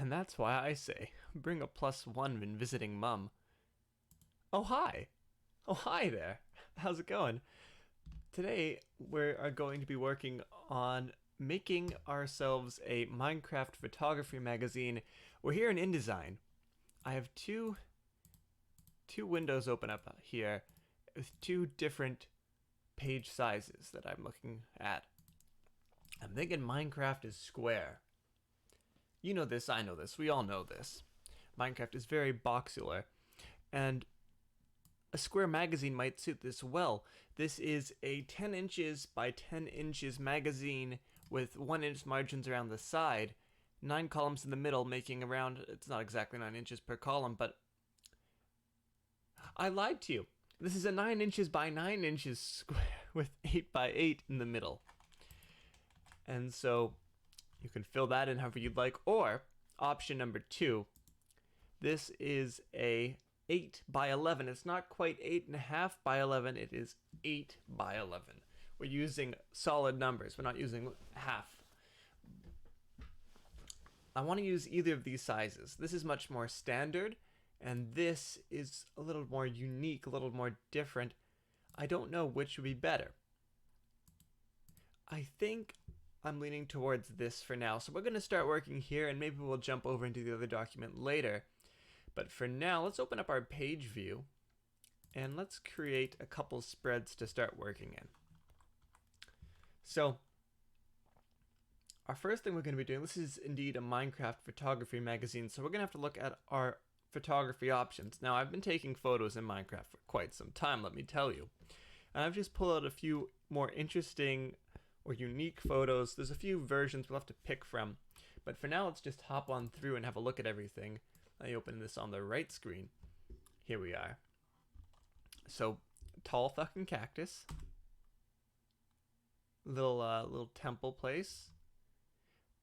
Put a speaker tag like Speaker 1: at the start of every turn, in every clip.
Speaker 1: And that's why I say, bring a +1 when visiting Mum. Oh, hi! Oh, hi there! How's it going? Today, we are going to be working on making ourselves a Minecraft photography magazine. We're here in InDesign. I have two windows open up here with two different page sizes that I'm looking at. I'm thinking Minecraft is square. You know this, I know this, we all know this. Minecraft is very boxular, and a square magazine might suit this well. This is a 10 inches by 10 inches magazine with 1 inch margins around the side, 9 columns in the middle, making around, it's not exactly 9 inches per column, but I lied to you. This is a 9 inches by 9 inches square with 8 by 8 in the middle. And so you can fill that in however you'd like, or option number 2, this is a 8 by 11. It's not quite 8.5 by 11, it is 8 by 11. We're using solid numbers, we're not using half. I want to use either of these sizes. This is much more standard, and this is a little more unique, a little more different. I don't know which would be better. I think I'm leaning towards this for now. So we're going to start working here, and maybe we'll jump over into the other document later. But for now, let's open up our page view, and let's create a couple spreads to start working in. So our first thing we're going to be doing, this is indeed a Minecraft photography magazine, so we're going to have to look at our photography options. Now, I've been taking photos in Minecraft for quite some time, let me tell you. And I've just pulled out a few more interesting or unique photos. There's a few versions we'll have to pick from. But for now, let's just hop on through and have a look at everything. Let me open this on the right screen. Here we are. So, tall fucking cactus. Little temple place.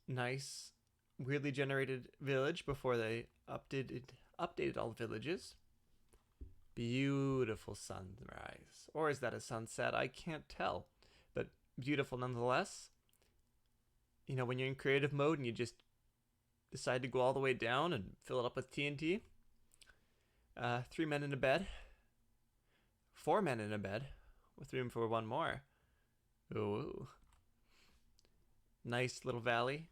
Speaker 1: Nice, weirdly generated village before they updated all the villages. Beautiful sunrise. Or is that a sunset? I can't tell. But beautiful nonetheless. You know, when you're in creative mode and you just decide to go all the way down and fill it up with TNT. 3 men in a bed. 4 men in a bed. With room for one more. Ooh. Nice little valley.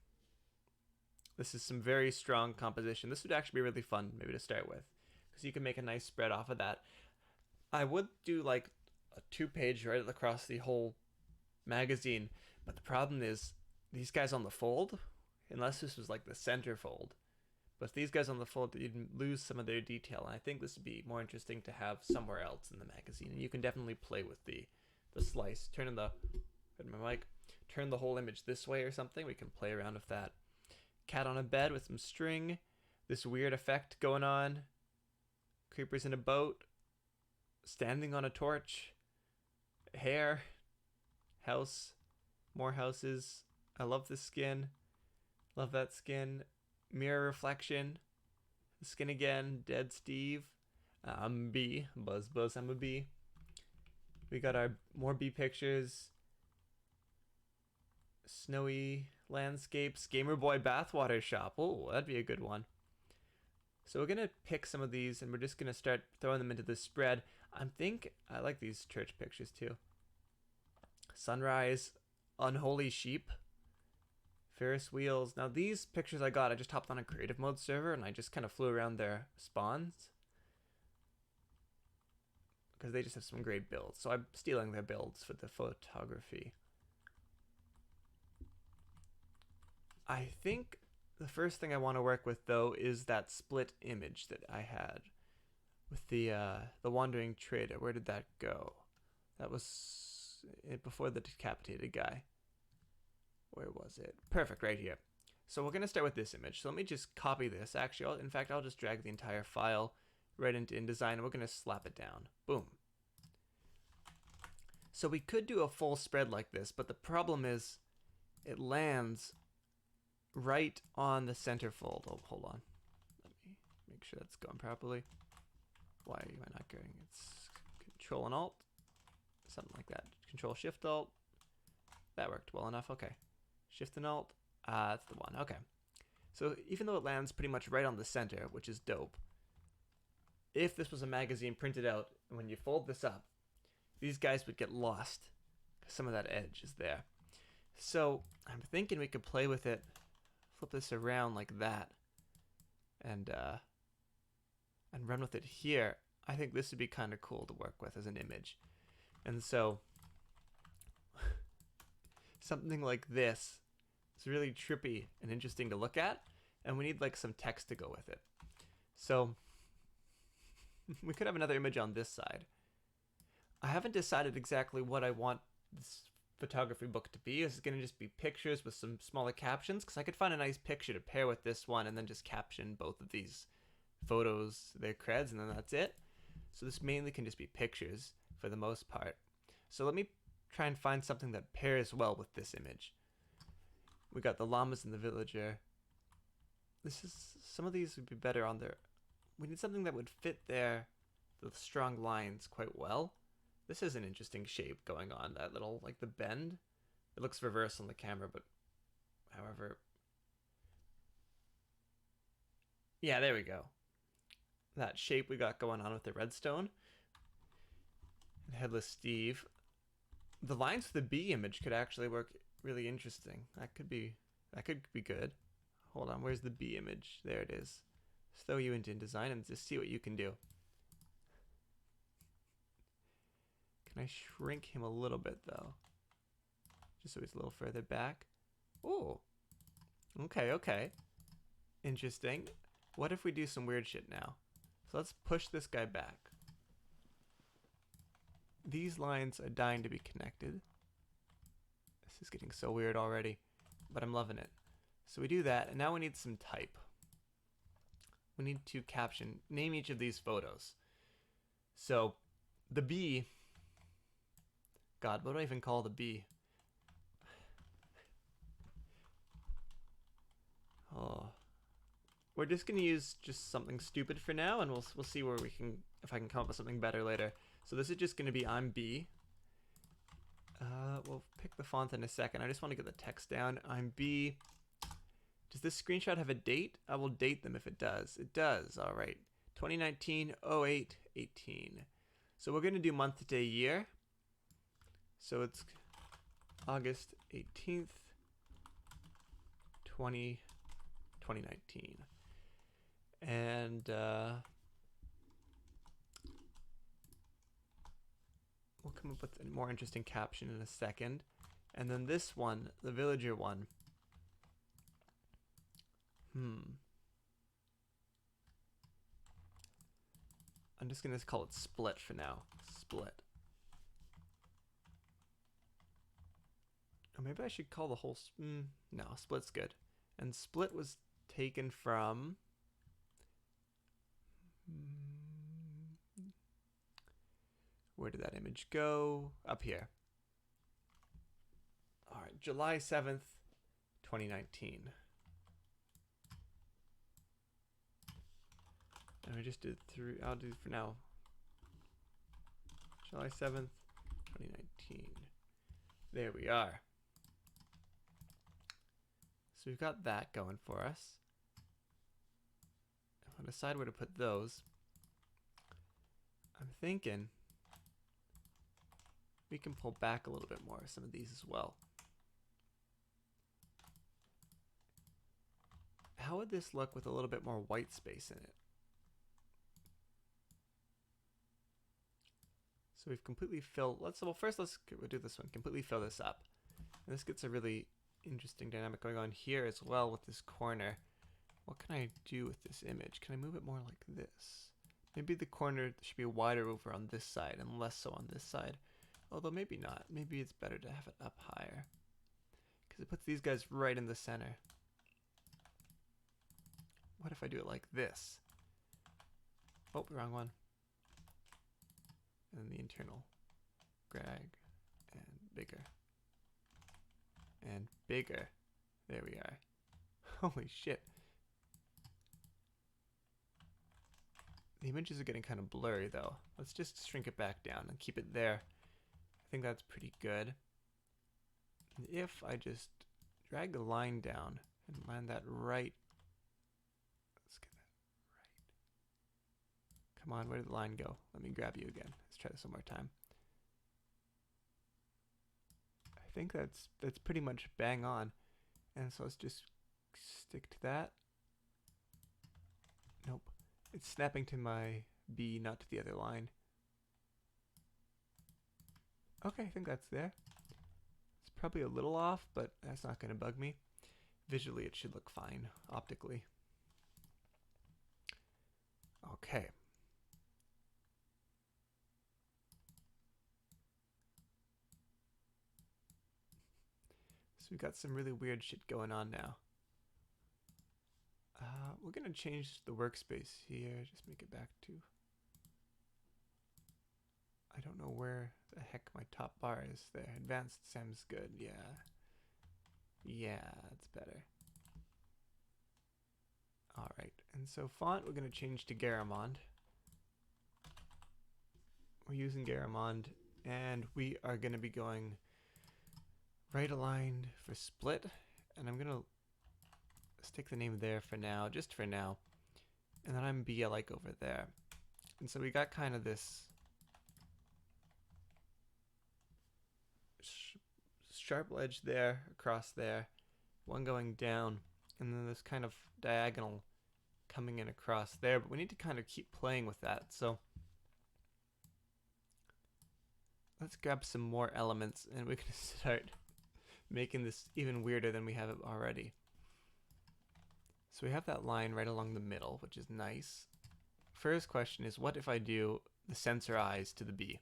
Speaker 1: This is some very strong composition. This would actually be really fun maybe to start with, because you can make a nice spread off of that. I would do like a 2-page right across the whole magazine, but the problem is these guys on the fold, unless this was like the center fold, but these guys on the fold, you'd lose some of their detail, and I think this would be more interesting to have somewhere else in the magazine. And you can definitely play with the slice. Turn the whole image this way or something. We can play around with that. Cat on a bed with some string. This weird effect going on. Creepers in a boat. Standing on a torch. Hair. House. More houses. I love this skin. Love that skin. Mirror reflection. The skin again. Dead Steve. I'm a bee. Buzz, I'm a bee. We got our more bee pictures. Snowy landscapes. Gamer Boy bathwater shop. Oh, that'd be a good one. So we're going to pick some of these, and we're just going to start throwing them into the spread. I like these church pictures too. Sunrise. Unholy sheep. Ferris wheels. Now these pictures I just hopped on a creative mode server, and I just kind of flew around their spawns, because they just have some great builds. So I'm stealing their builds for the photography. I think the first thing I want to work with, though, is that split image that I had with the wandering trader. Where did that go? That was before the decapitated guy. Where was it? Perfect, right here. So we're going to start with this image. So let me just copy this. Actually, in fact, I'll just drag the entire file right into InDesign, and we're going to slap it down. Boom. So we could do a full spread like this, but the problem is it lands right on the center fold. Oh, hold on. Let me make sure that's going properly. Why am I not going? It's Control and Alt. Something like that. Control Shift Alt. That worked well enough. Okay. Shift and Alt. That's the one. Okay. So even though it lands pretty much right on the center, which is dope, if this was a magazine printed out, and when you fold this up, these guys would get lost. Some of that edge is there. So I'm thinking we could play with it, flip this around like that, and run with it here. I think this would be kind of cool to work with as an image. And so something like this is really trippy and interesting to look at, and we need like some text to go with it. So we could have another image on this side. I haven't decided exactly what I want this photography book to be. Is it going to just be pictures with some smaller captions? Because I could find a nice picture to pair with this one and then just caption both of these photos, their creds, and then that's it. So this mainly can just be pictures for the most part. So let me try and find something that pairs well with this image. We got the llamas and the villager. Some of these would be better on there. We need something that would fit there, the strong lines, quite well. This is an interesting shape going on, that little, like the bend. It looks reverse on the camera, but however. Yeah, there we go. That shape we got going on with the redstone. And Headless Steve. The lines for the bee image could actually work really interesting. That could be good. Hold on, where's the bee image? There it is. Just throw you into InDesign and just see what you can do. Can I shrink him a little bit though? Just so he's a little further back. Oh, okay. Interesting. What if we do some weird shit now? So let's push this guy back. These lines are dying to be connected. This is getting so weird already, but I'm loving it. So we do that, and now we need some type. We need to name each of these photos. So the bee, God, what do I even call the bee? Oh, we're just gonna use just something stupid for now, and we'll see where we can, if I can come up with something better later. So this is just gonna be I'm bee. We'll pick the font in a second. I just want to get the text down. I'm bee. Does this screenshot have a date? I will date them if it does. It does. All right. 2019 08 18. So we're going to do month, day, year. So it's August 18th, 2019. And we'll come up with a more interesting caption in a second. And then this one, the villager one. I'm just going to call it split for now. Split. Or maybe I should call the whole... no, split's good. And split was taken from... where did that image go? Up here. All right, July 7th, 2019. And we just did three. I'll do for now. July 7th, 2019. There we are. So we've got that going for us. If I decide where to put those, I'm thinking we can pull back a little bit more, some of these as well. How would this look with a little bit more white space in it? So we've completely filled, let's do this one, completely fill this up. And this gets a really interesting dynamic going on here as well with this corner. What can I do with this image? Can I move it more like this? Maybe the corner should be wider over on this side and less so on this side. Although maybe not. Maybe it's better to have it up higher, because it puts these guys right in the center. What if I do it like this? Oh, wrong one. And then the internal. Drag and bigger. And bigger. There we are. Holy shit. The images are getting kind of blurry though. Let's just shrink it back down and keep it there. I think that's pretty good. And if I just drag the line down and land that right Come on, where did the line go? Let me grab you again. Let's try this one more time. I think that's pretty much bang on. And so let's just stick to that. Nope. It's snapping to my B, not to the other line. Okay, I think that's there. It's probably a little off, but that's not going to bug me. Visually, it should look fine, optically. Okay. So we've got some really weird shit going on now. We're going to change the workspace here. Just make it back to... I don't know where the heck my top bar is there. Advanced sounds good. Yeah. Yeah, that's better. All right. And so font, we're going to change to Garamond. We're using Garamond, and we are going to be going right aligned for split. And I'm going to stick the name there for now, just for now. And then I'm BLike over there. And so we got kind of this sharp edge there, across there, one going down, and then this kind of diagonal coming in across there. But we need to kind of keep playing with that. So let's grab some more elements, and we can start making this even weirder than we have it already. So we have that line right along the middle, which is nice. First question is, what if I do the sensor eyes to the B?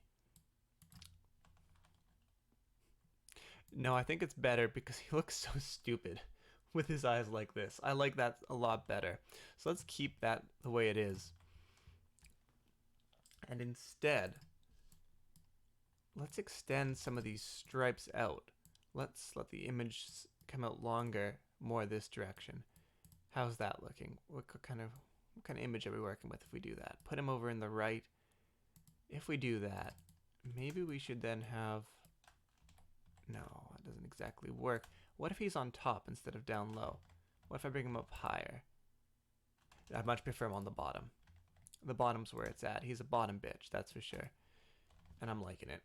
Speaker 1: No, I think it's better because he looks so stupid with his eyes like this. I like that a lot better. So let's keep that the way it is. And instead, let's extend some of these stripes out. Let's let the image come out longer, more this direction. How's that looking? What kind of image are we working with if we do that? Put him over in the right. If we do that, maybe we should then have... No, it doesn't exactly work. What if he's on top instead of down low? What if I bring him up higher? I'd much prefer him on the bottom. The bottom's where it's at. He's a bottom bitch, that's for sure. And I'm liking it.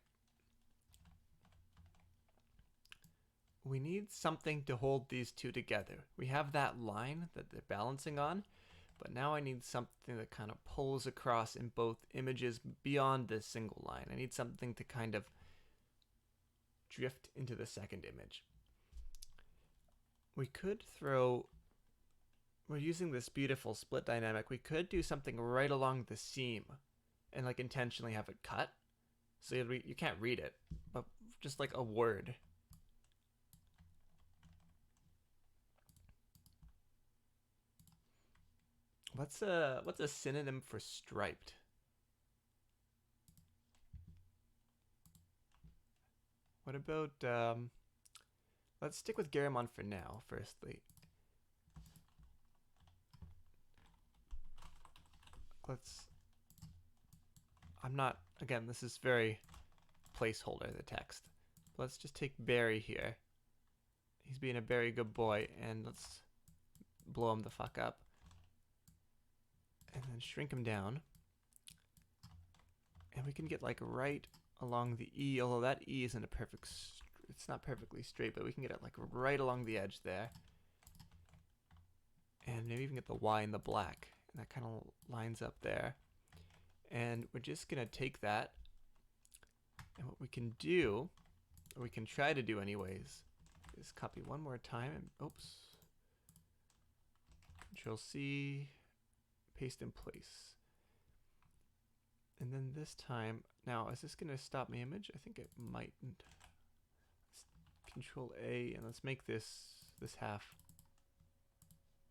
Speaker 1: We need something to hold these two together. We have that line that they're balancing on, but now I need something that kind of pulls across in both images beyond this single line. I need something to kind of drift into the second image. We could throw... We're using this beautiful split dynamic. We could do something right along the seam and like intentionally have it cut. So you can't read it, but just like a word. What's a synonym for striped? What about let's stick with Garamond for now, firstly. I'm not, again, this is very placeholder, the text. Let's just take Barry here. He's being a very good boy, and let's blow him the fuck up. And then shrink him down. And we can get like right along the E, although that E isn't a perfect, it's not perfectly straight, but we can get it like right along the edge there. And maybe even get the Y in the black. And that kind of lines up there. And we're just going to take that. And what we can do, or we can try to do anyways, is copy one more time. And, oops. Control C, paste in place. And then this time, now is this going to stop my image? I think it mightn't. Control A, and let's make this half.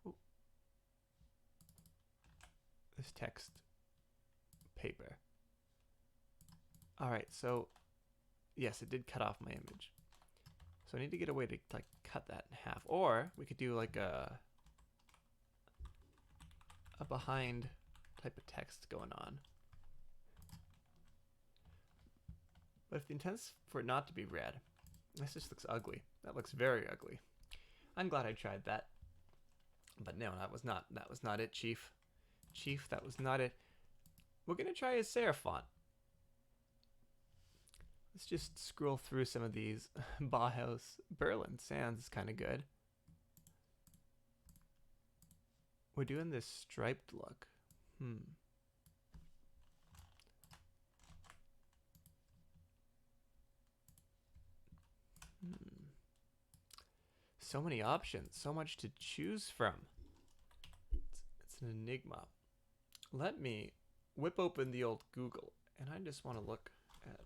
Speaker 1: Ooh. This text paper. All right, so yes, it did cut off my image. So I need to get a way to like cut that in half, or we could do like a behind type of text going on. But if the intent is for it not to be red, this just looks ugly. That looks very ugly. I'm glad I tried that. But no, that was not it, Chief. Chief, that was not it. we're gonna try a serif font. Let's just scroll through some of these. Bauhaus Berlin sounds kind of good. We're doing this striped look. So many options, so much to choose from. It's an enigma. Let me whip open the old Google, and I just want to look at.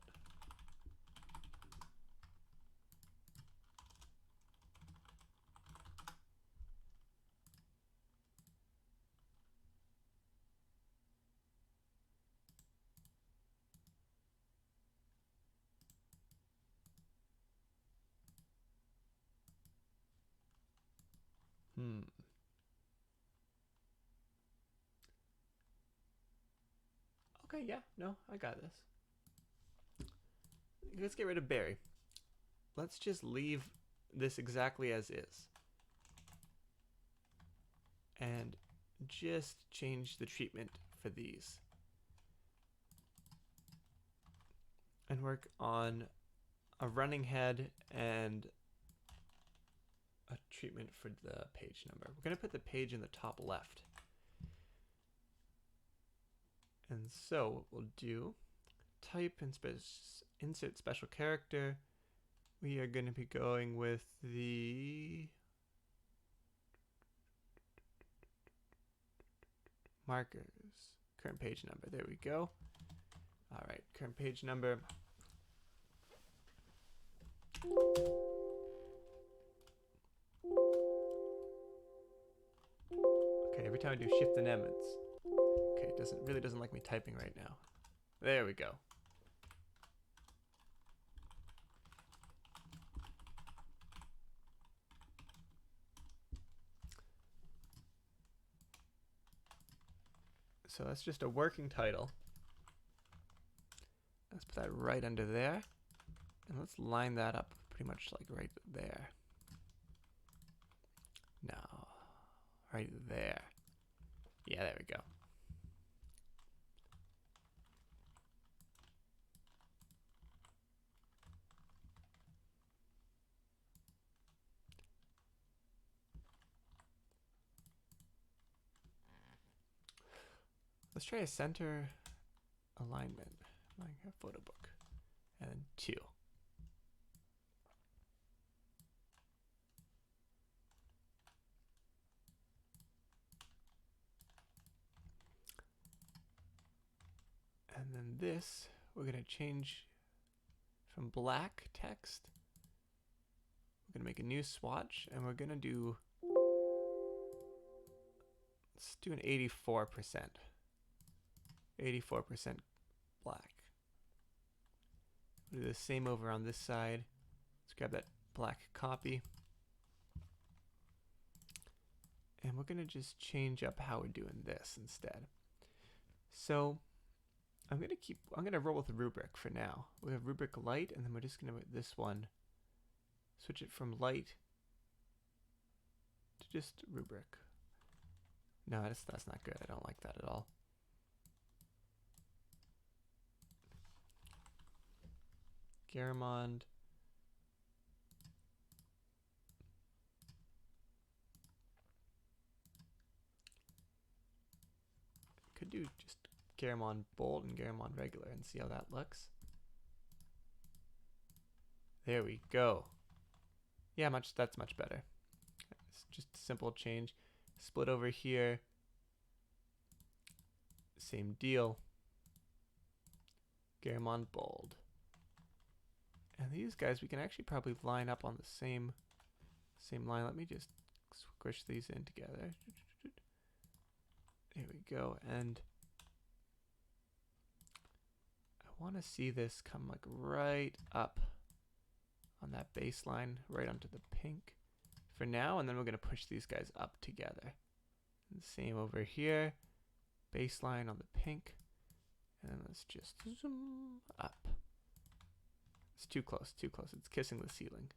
Speaker 1: Okay, yeah, no, I got this. Let's get rid of Barry. Let's just leave this exactly as is. And just change the treatment for these. And work on a running head and a treatment for the page number. We're going to put the page in the top left. And so what we'll do, type and insert special character. We are going to be going with the markers. Current page number. There we go. All right, current page number. Okay, every time I do shift and M, it's okay. It really doesn't like me typing right now. There we go. So that's just a working title. Let's put that right under there. And let's line that up pretty much like right there. No, right there. Yeah, there we go. Let's try a center alignment. Like a photo book. And then 2. And then this, we're going to change from black text. We're going to make a new swatch, and we're going to do, let's do an 84%. 84% black. We'll do the same over on this side. Let's grab that black copy. And we're going to just change up how we're doing this instead. So I'm going to roll with the rubric for now. We have rubric light, and then we're just going to make this one, switch it from light to just rubric. No, that's not good. I don't like that at all. Garamond. Could do just Garamond bold and Garamond regular and see how that looks. There we go. Yeah, that's much better. It's just a simple change. Split over here. Same deal. Garamond bold. And these guys we can actually probably line up on the same line. Let me just squish these in together. There we go. And I want to see this come like right up on that baseline, right onto the pink for now, and then we're going to push these guys up together. And same over here, baseline on the pink, and then let's just zoom up. It's too close, it's kissing the ceiling.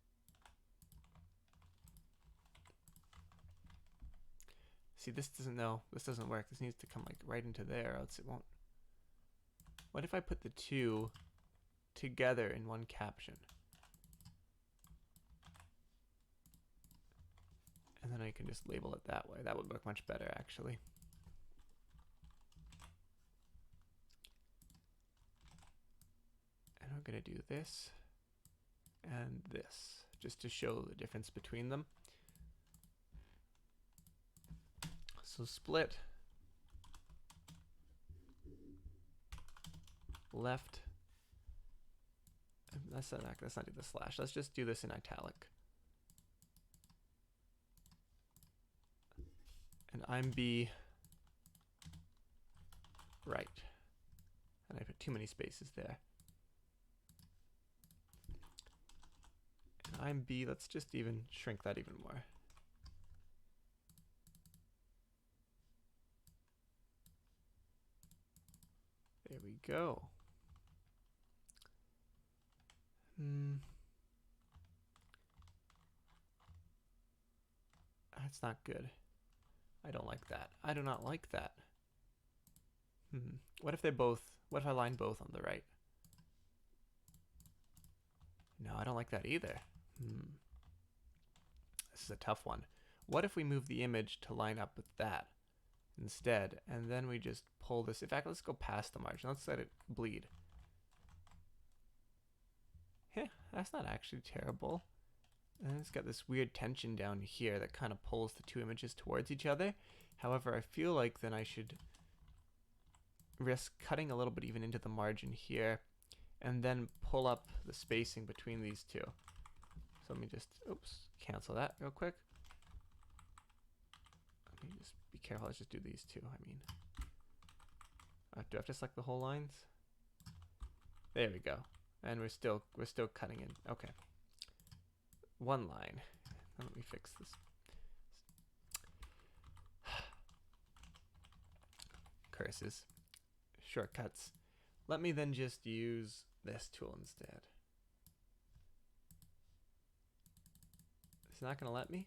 Speaker 1: See, this doesn't work. This needs to come like right into there, else it won't What if I put the two together in one caption? And then I can just label it that way. That would work much better, actually. And I'm going to do this and this, just to show the difference between them. So split, left, let's not do the slash, let's just do this in italic. And I'm B right. And I put too many spaces there. And I'm B, let's just even shrink that even more. There we go. That's not good. I don't like that. I do not like that. What if I line both on the right? No, I don't like that either. This is a tough one. What if we move the image to line up with that instead, and then we just pull this? In fact, let's go past the margin. Let's let it bleed. That's not actually terrible. And it's got this weird tension down here that kind of pulls the two images towards each other. However, I feel like then I should risk cutting a little bit even into the margin here, and then pull up the spacing between these two. So let me just, cancel that real quick. Let me just be careful, let's just do these two, I mean. Do I have to select the whole lines? There we go. And we're still cutting in, okay. One line. Let me fix this. Curses. Shortcuts. Let me then just use this tool instead. It's not going to let me?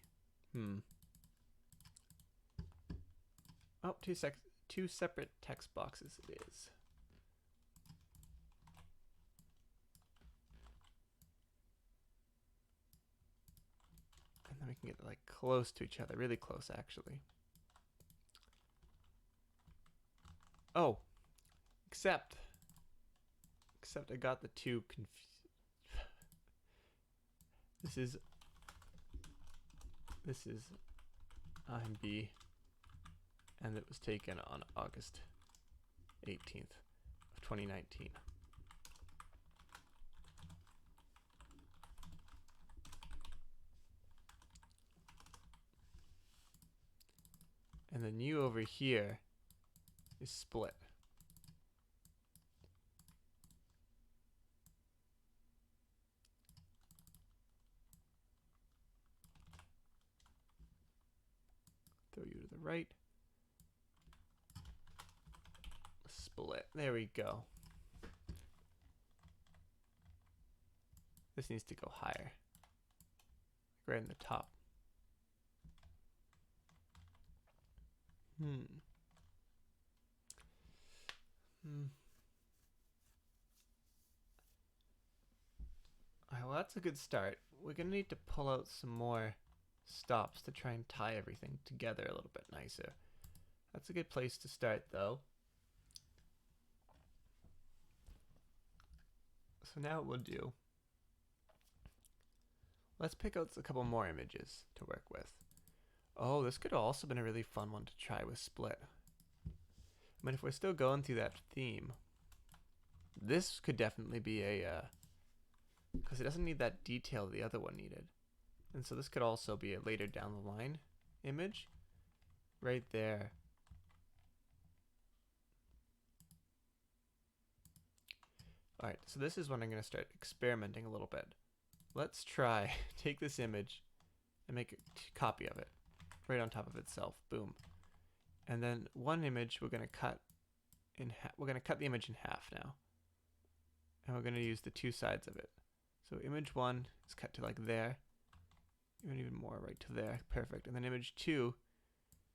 Speaker 1: Oh, two separate text boxes it is. And then we can get like close to each other, really close actually. Oh, except I got the two confused. This is IMB, and it was taken on August 18th of 2019. And then you over here is split. Throw you to the right. Split. There we go. This needs to go higher. Right in the top. Alright, well that's a good start. We're gonna need to pull out some more stops to try and tie everything together a little bit nicer. That's a good place to start though. So now what we'll do, let's pick out a couple more images to work with. Oh, this could have also been a really fun one to try with split. I mean, if we're still going through that theme, this could definitely be a, because it doesn't need that detail the other one needed. And so this could also be a later down the line image, right there. Alright, so this is when I'm going to start experimenting a little bit. Let's try, take this image and make a copy of it, right on top of itself, boom. And then one image we're going to cut in half. We're going to cut the image in half now. And we're going to use the two sides of it. So image one is cut to like there. Even more right to there. Perfect. And then image two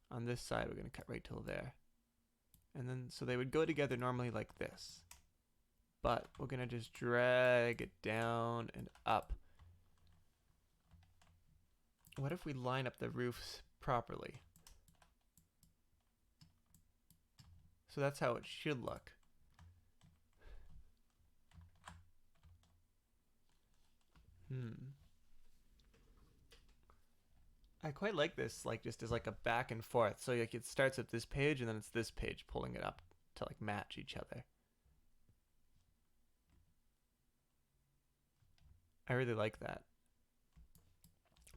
Speaker 1: on this side we're going to cut right till there. And then so they would go together normally like this. but we're gonna just drag it down and up. What if we line up the roofs properly? So that's how it should look. I quite like this, like just as like a back and forth. So like it starts at this page and then it's this page pulling it up to like match each other. I really like that.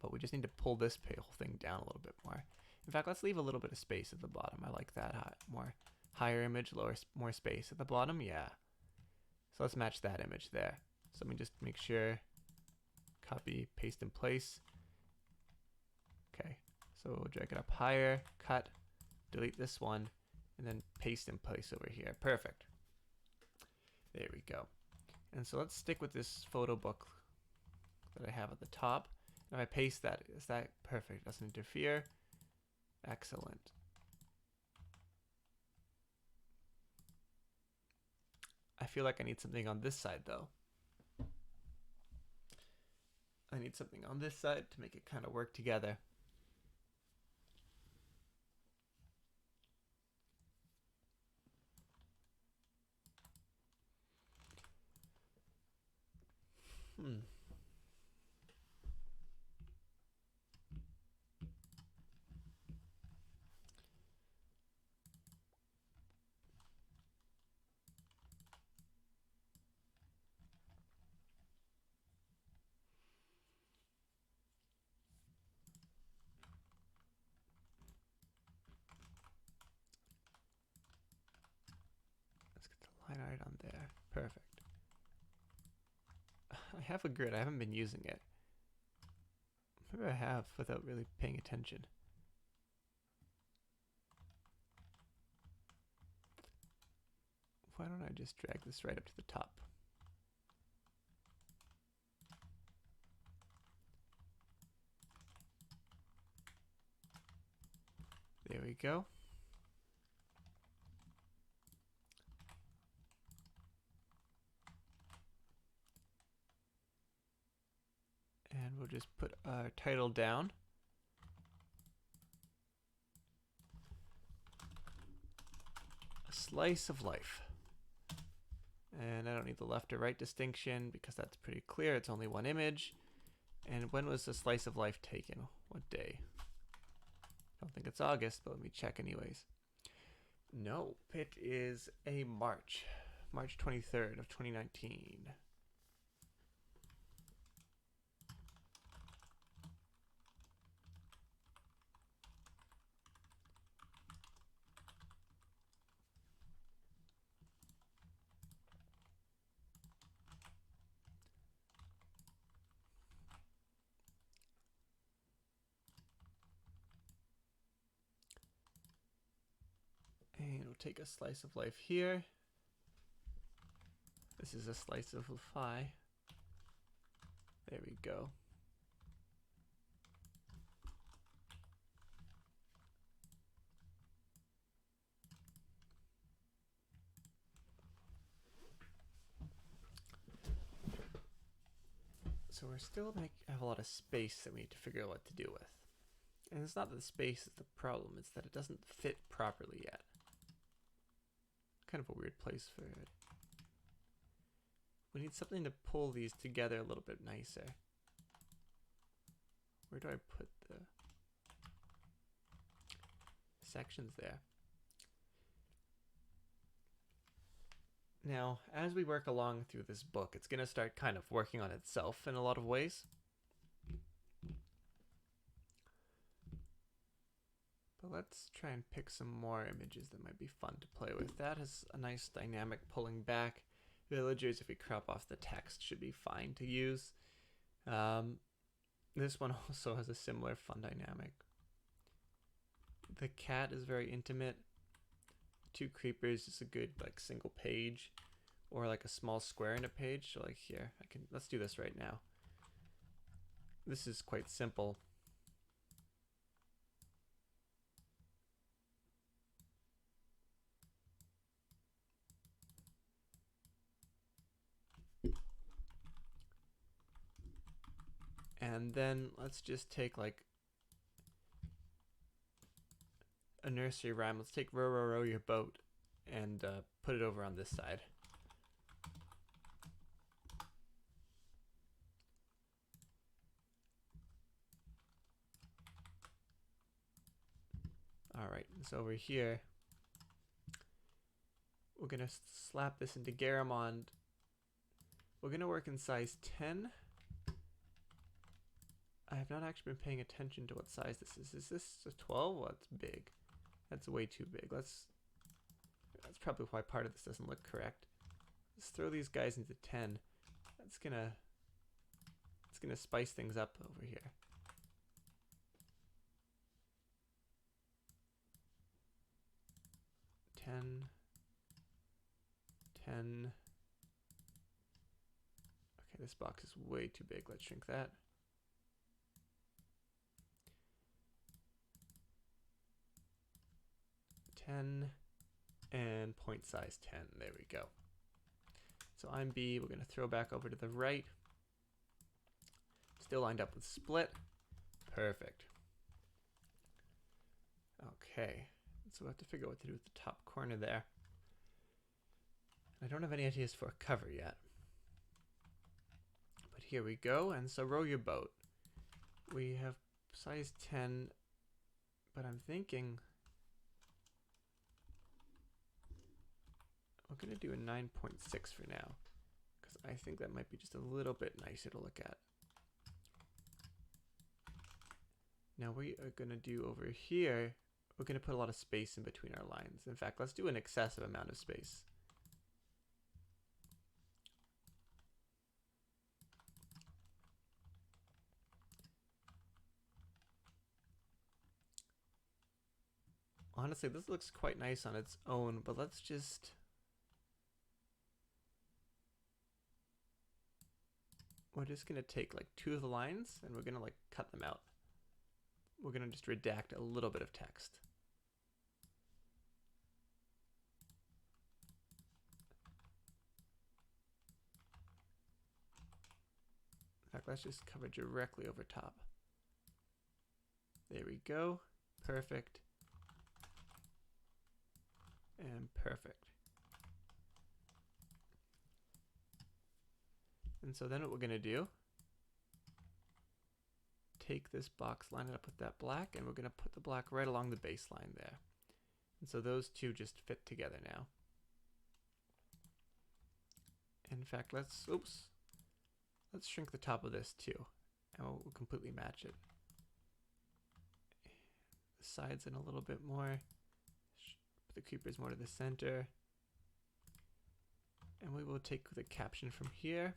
Speaker 1: But we just need to pull this whole thing down a little bit more. In fact, let's leave a little bit of space at the bottom. I like that more. Higher image, more space at the bottom. Yeah. So let's match that image there. So let me just make sure. Copy, paste in place. Okay. So we'll drag it up higher, cut, delete this one, and then paste in place over here. Perfect. There we go. And so let's stick with this photo book that I have at the top. And if I paste that, is that perfect? Doesn't interfere. Excellent. I feel like I need something on this side though. I need something on this side to make it kind of work together. Let's get the line art on there. Perfect. I have a grid. I haven't been using it. Maybe I have without really paying attention. Why don't I just drag this right up to the top? There we go. And we'll just put our title down. A slice of life. And I don't need the left or right distinction because that's pretty clear. It's only one image. And when was the slice of life taken? What day? I don't think it's August, but let me check anyways. No, it is a March 23rd of 2019. And we'll take a slice of life here. This is a slice of pie. There we go. So we're still have a lot of space that we need to figure out what to do with. And it's not that the space is the problem, it's that it doesn't fit properly yet. Kind of a weird place for it. We need something to pull these together a little bit nicer. Where do I put the sections there? Now, as we work along through this book, it's going to start kind of working on itself in a lot of ways. But let's try and pick some more images that might be fun to play with. That has a nice dynamic pulling back. Villagers, if we crop off the text, should be fine to use. This one also has a similar fun dynamic. The cat is very intimate. Two creepers is a good like single page, or like a small square in a page. So like here, let's do this right now. This is quite simple. And then let's just take like a nursery rhyme. Let's take row, row, row your boat and put it over on this side. Alright, so over here, we're going to slap this into Garamond. We're going to work in size 10. I have not actually been paying attention to what size this is. Is this a 12? Well, it's big. That's way too big. That's probably why part of this doesn't look correct. Let's throw these guys into 10. It's gonna spice things up over here. Ten. Okay, this box is way too big. Let's shrink that. 10 and point size 10. There we go. So I'm B. We're going to throw back over to the right. Still lined up with split. Perfect. Okay. So we'll have to figure out what to do with the top corner there. I don't have any ideas for a cover yet. But here we go. And so row your boat. We have size 10, but I'm thinking we're going to do a 9.6 for now, because I think that might be just a little bit nicer to look at. Now we are going to do over here, we're going to put a lot of space in between our lines. In fact, let's do an excessive amount of space. Honestly, this looks quite nice on its own, but let's just... We're just going to take like 2 of the lines and we're going to like cut them out. We're going to just redact a little bit of text. In fact, let's just cover directly over top. There we go. Perfect. And perfect. And so then what we're going to do, take this box, line it up with that black, and we're going to put the black right along the baseline there. And so those two just fit together now. In fact, let's shrink the top of this too, and we'll completely match it. The sides in a little bit more. Put the creepers more to the center. And we will take the caption from here.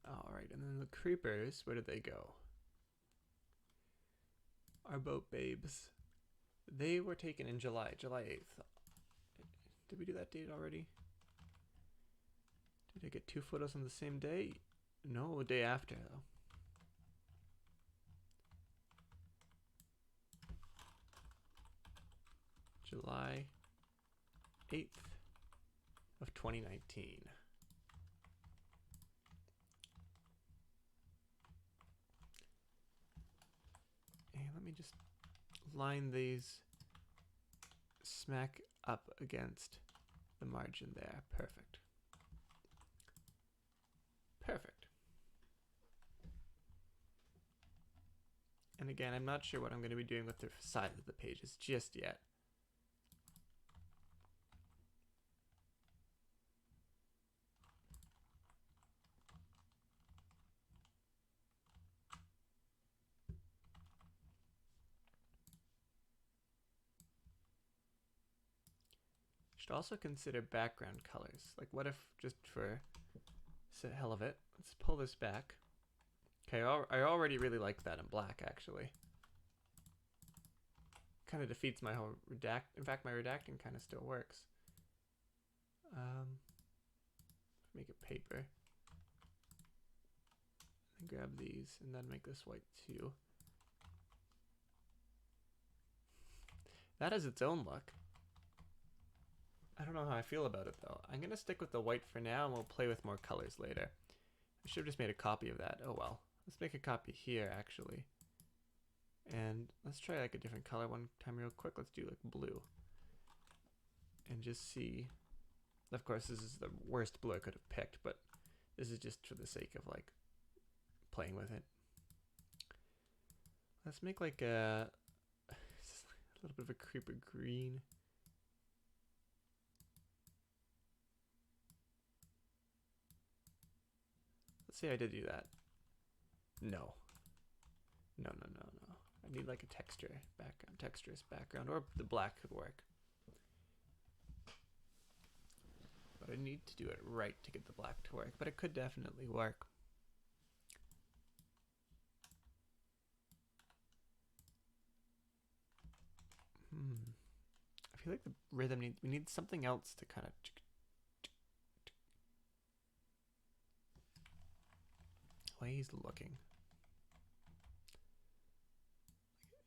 Speaker 1: All right, and then the creepers, where did they go? Our boat babes. They were taken in July 8th. Did we do that date already? Did I get 2 photos on the same day? No, a day after though. July 8th of 2019. And let me just line these smack up against the margin there. Perfect. Perfect. And again, I'm not sure what I'm going to be doing with the size of the pages just yet. Should also consider background colors. Like what if, just for the hell of it, let's pull this back. Okay, I already really like that in black, actually. Kind of defeats my whole redact. In fact, my redacting kind of still works. Make it paper. And grab these, and then make this white too. That has its own look. I don't know how I feel about it though. I'm gonna stick with the white for now, and we'll play with more colors later. I should have just made a copy of that. Oh well. Let's make a copy here actually. And let's try like a different color one time real quick. Let's do like blue. And just see. Of course, this is the worst blue I could have picked, but this is just for the sake of like playing with it. Let's make like a little bit of a creeper green. Let's say I did do that. No. No. I need like a texturous background, or the black could work. But I need to do it right to get the black to work, but it could definitely work. I feel like the rhythm we need something else to kind of. The way he's looking.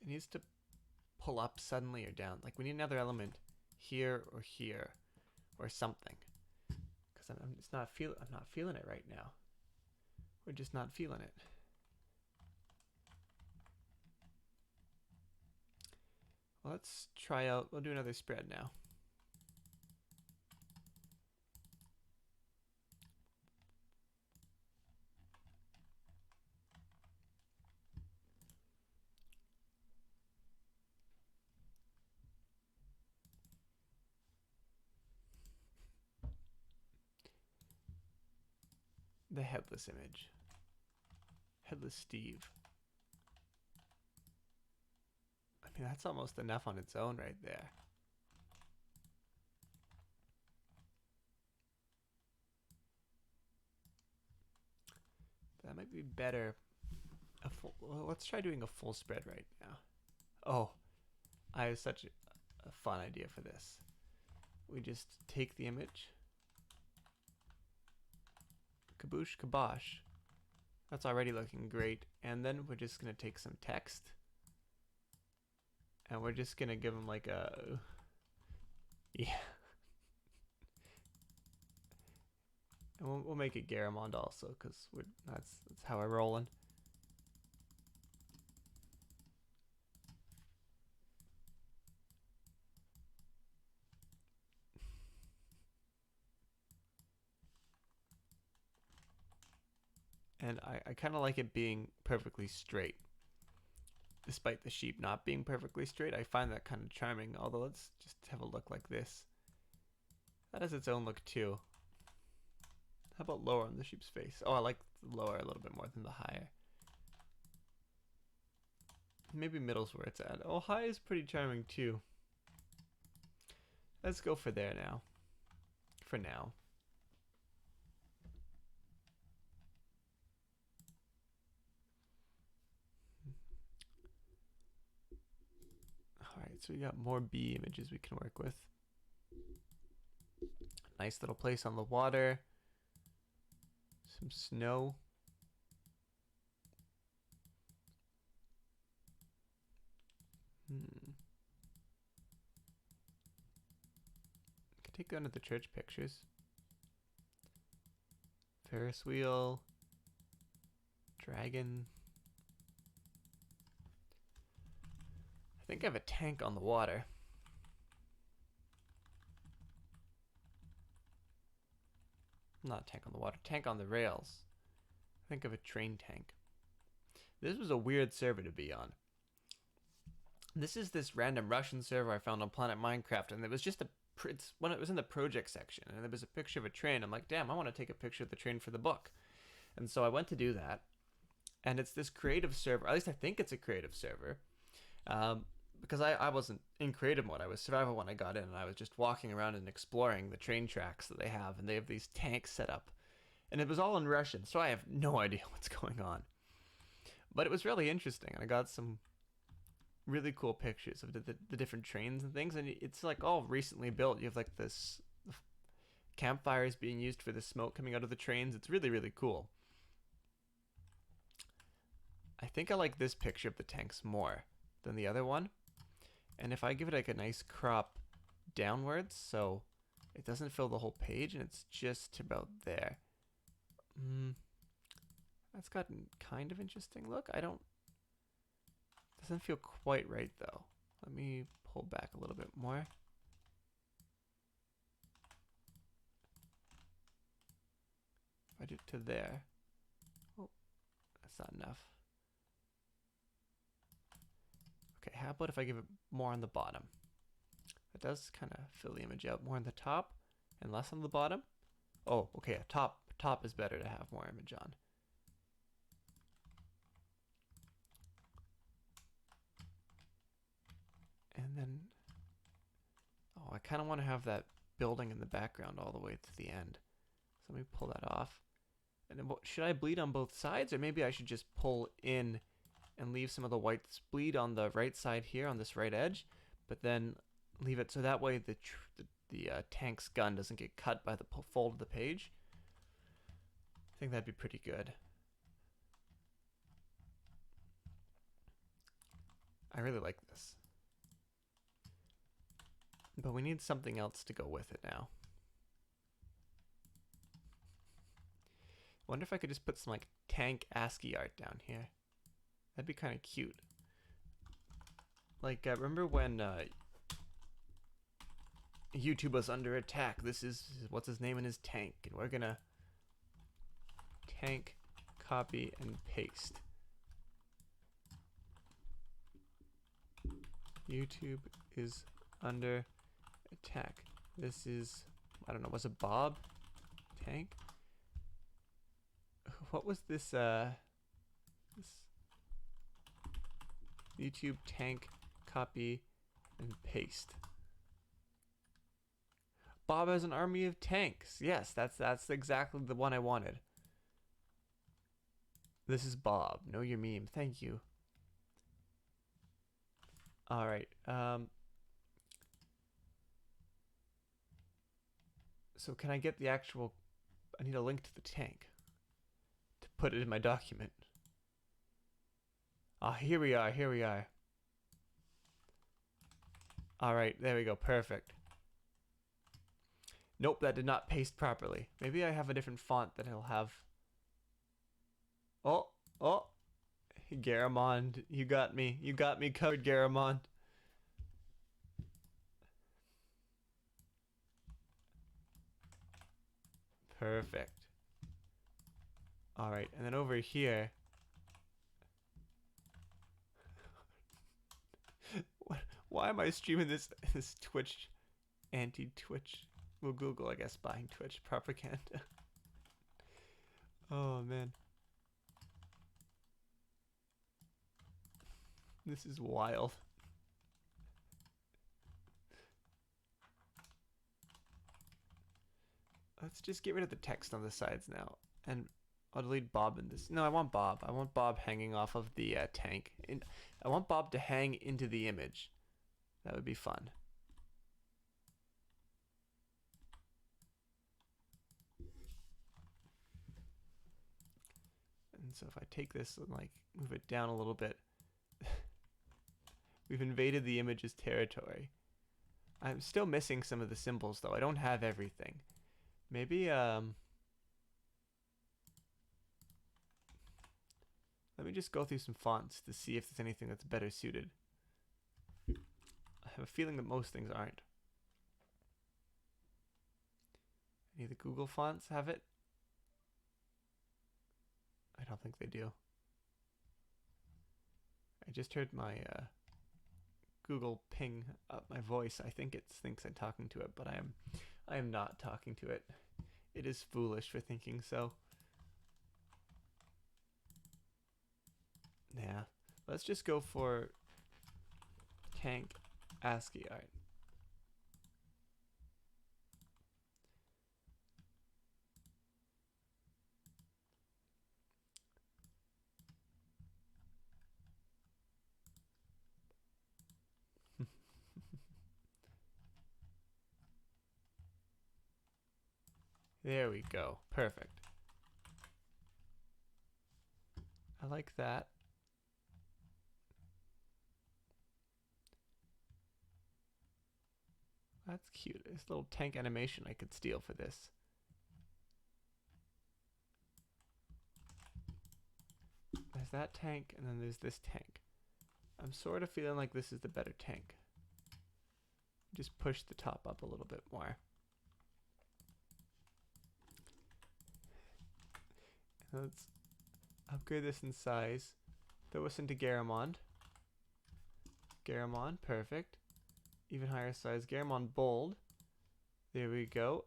Speaker 1: It needs to pull up suddenly or down. Like we need another element here or something. Because I'm not feeling it right now. We're just not feeling it. Well, let's try out. We'll do another spread now. The headless image. Headless Steve. I mean, that's almost enough on its own right there. That might be better. Well, let's try doing a full spread right now. Oh, I have such a fun idea for this. We just take the image. Kaboosh, kabosh. That's already looking great. And then we're just going to take some text. And we're just going to give them like a... Yeah. And we'll make it Garamond also, because that's how we're rolling. And I kind of like it being perfectly straight. Despite the sheep not being perfectly straight, I find that kind of charming. Although let's just have a look like this. That has its own look too. How about lower on the sheep's face? Oh, I like the lower a little bit more than the higher. Maybe middle's where it's at. Oh, high is pretty charming too. Let's go for there now. For now. Alright, so we got more bee images we can work with. Nice little place on the water. Some snow. Could take one of the church pictures. Ferris wheel. Dragon. I think I have a tank on the water. Not tank on the water, tank on the rails. Think of a train tank. This was a weird server to be on. This is this random Russian server I found on Planet Minecraft, and it was just when it was in the project section, and there was a picture of a train. I'm like, damn, I want to take a picture of the train for the book. And so I went to do that, and it's this creative server. At least I think it's a creative server. Because I wasn't in creative mode. I was survival when I got in, and I was just walking around and exploring the train tracks that they have, and they have these tanks set up. And it was all in Russian, so I have no idea what's going on. But it was really interesting, and I got some really cool pictures of the different trains and things, and it's like all recently built. You have like this campfires being used for the smoke coming out of the trains. It's really, really cool. I think I like this picture of the tanks more than the other one. And if I give it like a nice crop downwards, so it doesn't fill the whole page and it's just about there. That's gotten kind of interesting look. Doesn't feel quite right though. Let me pull back a little bit more. If I do it to there. Oh, that's not enough. Okay, how about if I give it more on the bottom? It does kind of fill the image out more on the top and less on the bottom. Oh, okay, top is better to have more image on. And then, oh, I kind of want to have that building in the background all the way to the end. So let me pull that off. And then should I bleed on both sides, or maybe I should just pull in and leave some of the whites bleed on the right side here on this right edge, but then leave it so that way the tank's gun doesn't get cut by the fold of the page. I think that'd be pretty good. I really like this. But we need something else to go with it now. Wonder if I could just put some like tank ASCII art down here. That'd be kind of cute. Like, remember when YouTube was under attack? This is what's his name in his tank, and we're gonna tank, copy, and paste. YouTube is under attack. This is, I don't know, was it Bob? Tank? What was this, this YouTube tank, copy, and paste. Bob has an army of tanks. Yes, that's exactly the one I wanted. This is Bob. Know your meme. Thank you. All right. So can I get the actual? I need a link to the tank to put it in my document. Ah, here we are. Here we are. All right, there we go. Perfect. Nope, that did not paste properly. Maybe I have a different font that it'll have. Oh, Garamond, you got me. You got me covered, Garamond. Perfect. All right, and then over here. Why am I streaming this Twitch, anti-Twitch? Well, Google, I guess, buying Twitch propaganda. Oh man, this is wild. Let's just get rid of the text on the sides now, and I'll delete Bob in this. No, I want Bob. I want Bob hanging off of the tank. I want Bob to hang into the image. That would be fun. And so if I take this and like move it down a little bit, we've invaded the image's territory. I'm still missing some of the symbols though. I don't have everything. Maybe let me just go through some fonts to see if there's anything that's better suited. I have a feeling that most things aren't. Any of the Google fonts have it? I don't think they do. I just heard my Google ping up my voice. I think it thinks I'm talking to it, but I am not talking to it. It is foolish for thinking so. Yeah, let's just go for tank ASCII art. There we go. Perfect. I like that. That's cute. This little tank animation I could steal for this. There's that tank, and then there's this tank. I'm sort of feeling like this is the better tank. Just push the top up a little bit more. Let's upgrade this in size. Throw us into Garamond. Garamond, perfect. Even higher size. Garamond bold. There we go.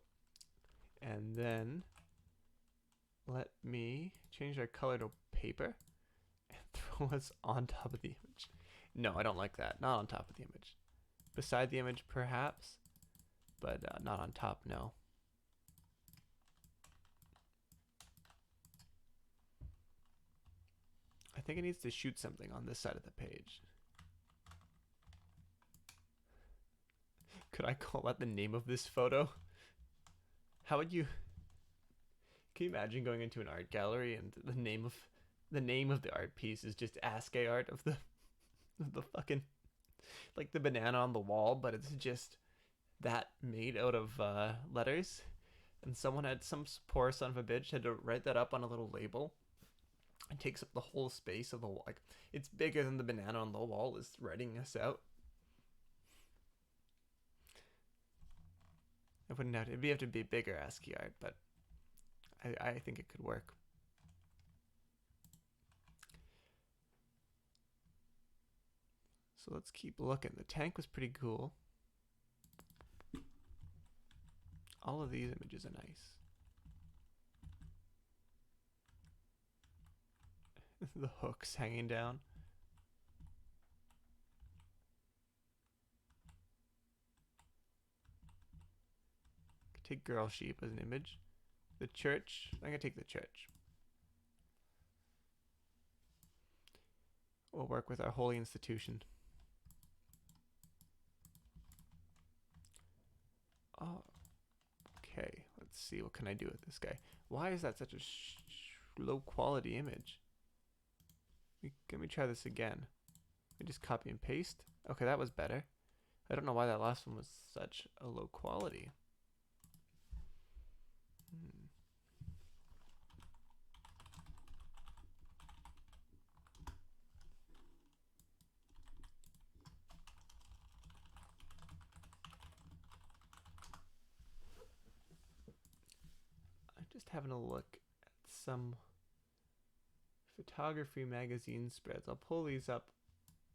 Speaker 1: And then let me change our color to paper and throw us on top of the image. No, I don't like that. Not on top of the image. Beside the image, perhaps, but not on top, no. I think it needs to shoot something on this side of the page. Could I call that the name of this photo? How would you... Can you imagine going into an art gallery and the name of the art piece is just ASCII art of the fucking, like the banana on the wall, but it's just that made out of letters, and someone had, some poor son of a bitch had to write that up on a little label. It takes up the whole space of the wall. Like, it's bigger than the banana on the wall is writing us out. I wouldn't have to, it'd have to be bigger ASCII art, but I think it could work. So let's keep looking. The tank was pretty cool. All of these images are nice. The hooks hanging down. Could take girl sheep as an image. The church. I'm gonna take the church. We'll work with our holy institution. Oh, okay. Let's see. What can I do with this guy? Why is that such a low quality image? Let me try this again. Let me just copy and paste. Okay, that was better. I don't know why that last one was such a low quality. I'm just having a look at some photography magazine spreads. I'll pull these up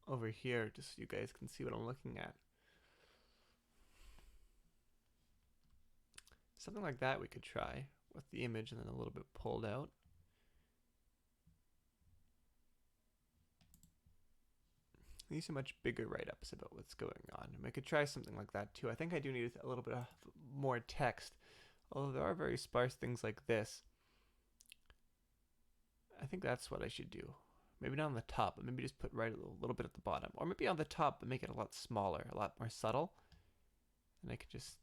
Speaker 1: over here just so you guys can see what I'm looking at. Something like that we could try with the image and then a little bit pulled out. These are much bigger write-ups about what's going on. And I could try something like that too. I think I do need a little bit of more text, although there are very sparse things like this. I think that's what I should do. Maybe not on the top, but maybe just put right a little bit at the bottom. Or maybe on the top, but make it a lot smaller, a lot more subtle. And I could just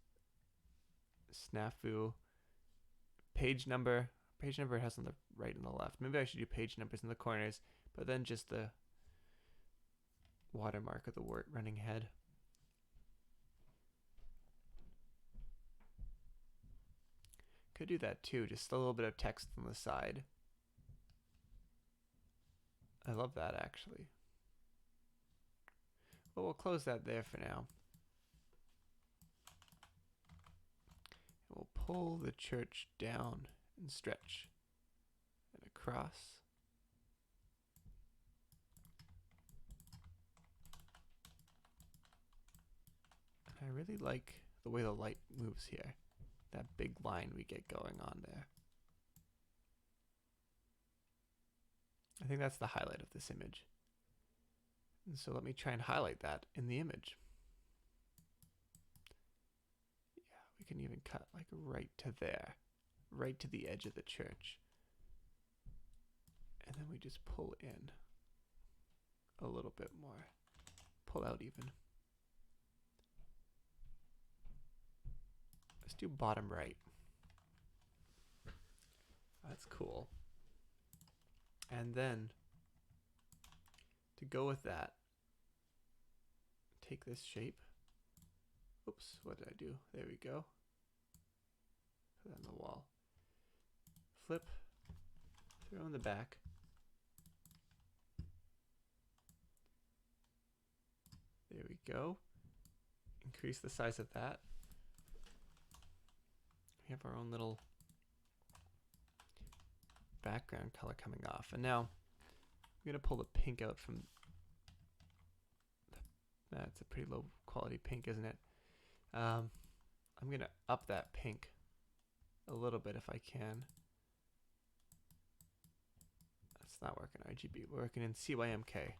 Speaker 1: snafu. Page number. Page number it has on the right and the left. Maybe I should do page numbers in the corners, but then just the watermark of the word running head. Could do that too, just a little bit of text on the side. I love that actually. Well, we'll close that there for now. And we'll pull the church down and stretch and across. And I really like the way the light moves here. That big line we get going on there. I think that's the highlight of this image. And so let me try and highlight that in the image. Yeah, we can even cut like right to there, right to the edge of the church. And then we just pull in a little bit more, pull out even. Let's do bottom right. That's cool. And then, to go with that, take this shape, Oops, what did I do? There we go. Put that on the wall. Flip, throw in the back. There we go. Increase the size of that. We have our own little background color coming off. And now I'm going to pull the pink out from... That's a pretty low quality pink, isn't it? I'm going to up that pink a little bit if I can. That's not working RGB. We're working in CYMK.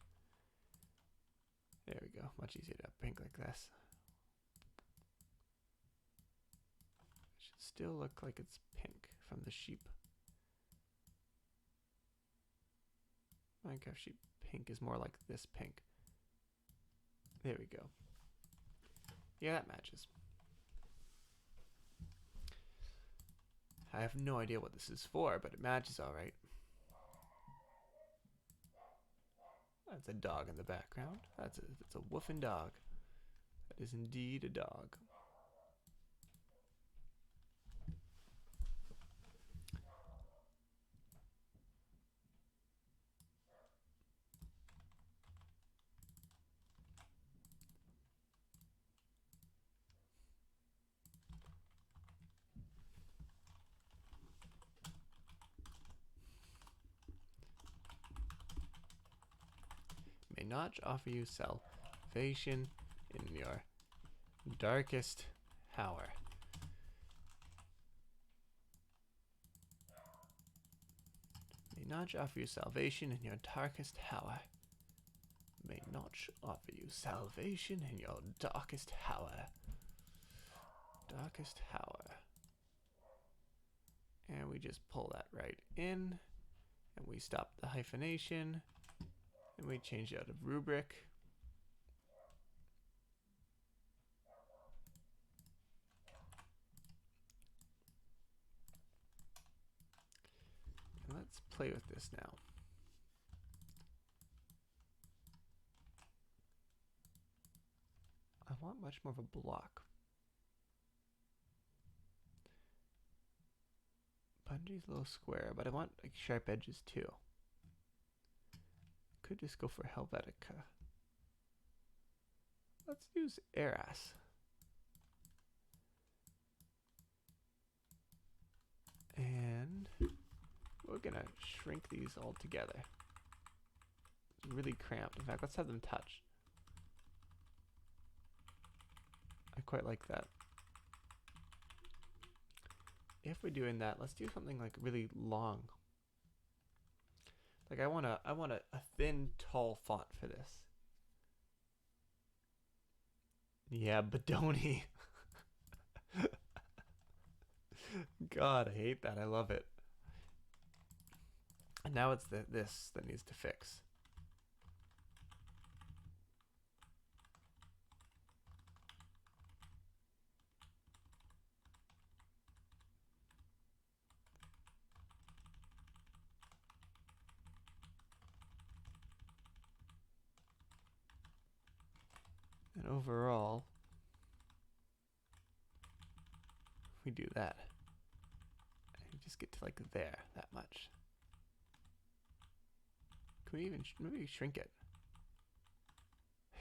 Speaker 1: There we go. Much easier to have pink like this. It should still look like it's pink from the sheep. Minecraft sheep pink is more like this pink. There we go. Yeah, that matches. I have no idea what this is for, but it matches all right. That's a dog in the background. That's a woofing dog. That is indeed a dog. May not offer you salvation in your darkest hour. May not offer you salvation in your darkest hour. May not offer you salvation in your darkest hour. Darkest hour. And we just pull that right in. And we stop the hyphenation. And we change out of rubric. And let's play with this now. I want much more of a block. Bungie's a little square, but I want like sharp edges too. Could just go for Helvetica. Let's use Eras. And we're gonna shrink these all together. It's really cramped. In fact, let's have them touch. I quite like that. If we're doing that, let's do something like really long. Like I want a thin, tall font for this. Yeah, Badoni. God, I hate that. I love it. And now it's this that needs to fix. And overall, we do that. And you just get to like there, that much. Can we even maybe shrink it?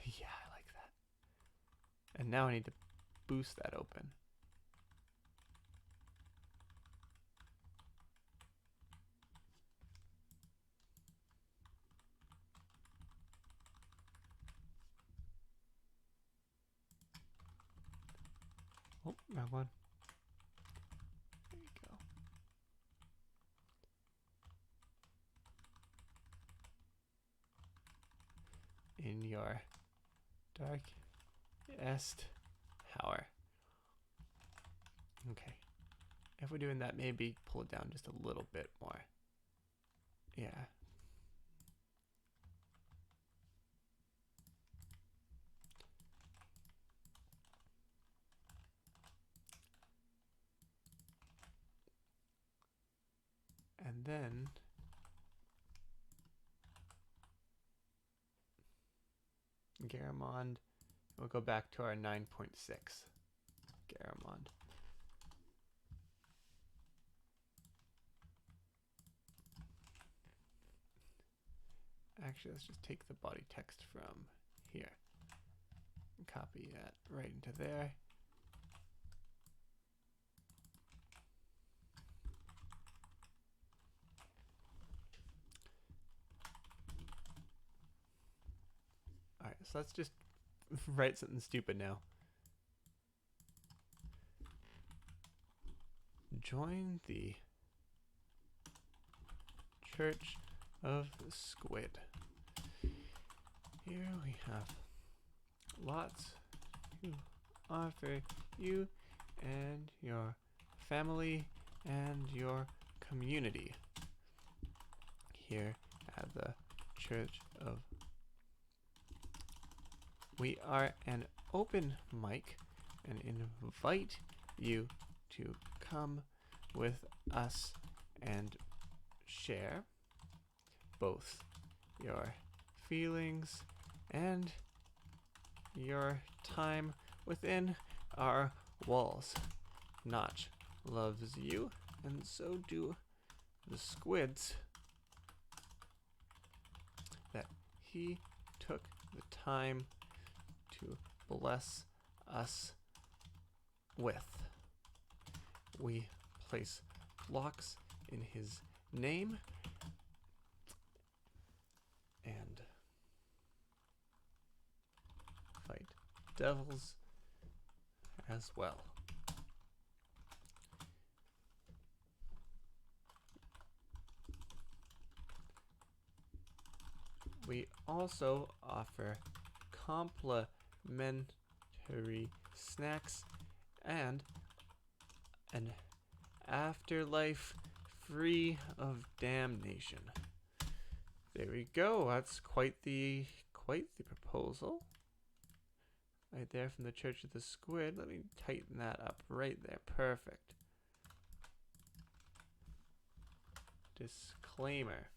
Speaker 1: Yeah, I like that. And now I need to boost that open. Oh, wrong one. There you go. In your darkest hour. Okay. If we're doing that, maybe pull it down just a little bit more. Yeah. And then Garamond We'll go back to our 9.6 Garamond. Actually, let's just take the body text from here and copy that right into there. Alright, so let's just write something stupid now. Join the Church of the Squid. Here we have lots to offer you and your family and your community here at the Church of. We are an open mic and invite you to come with us and share both your feelings and your time within our walls. Notch loves you, and so do the squids that he took the time to bless us with. We place blocks in his name and fight devils as well. We also offer complimentary snacks and an afterlife free of damnation. There we go. That's quite the proposal. Right there from the Church of the Squid. Let me tighten that up right there. Perfect. Disclaimer.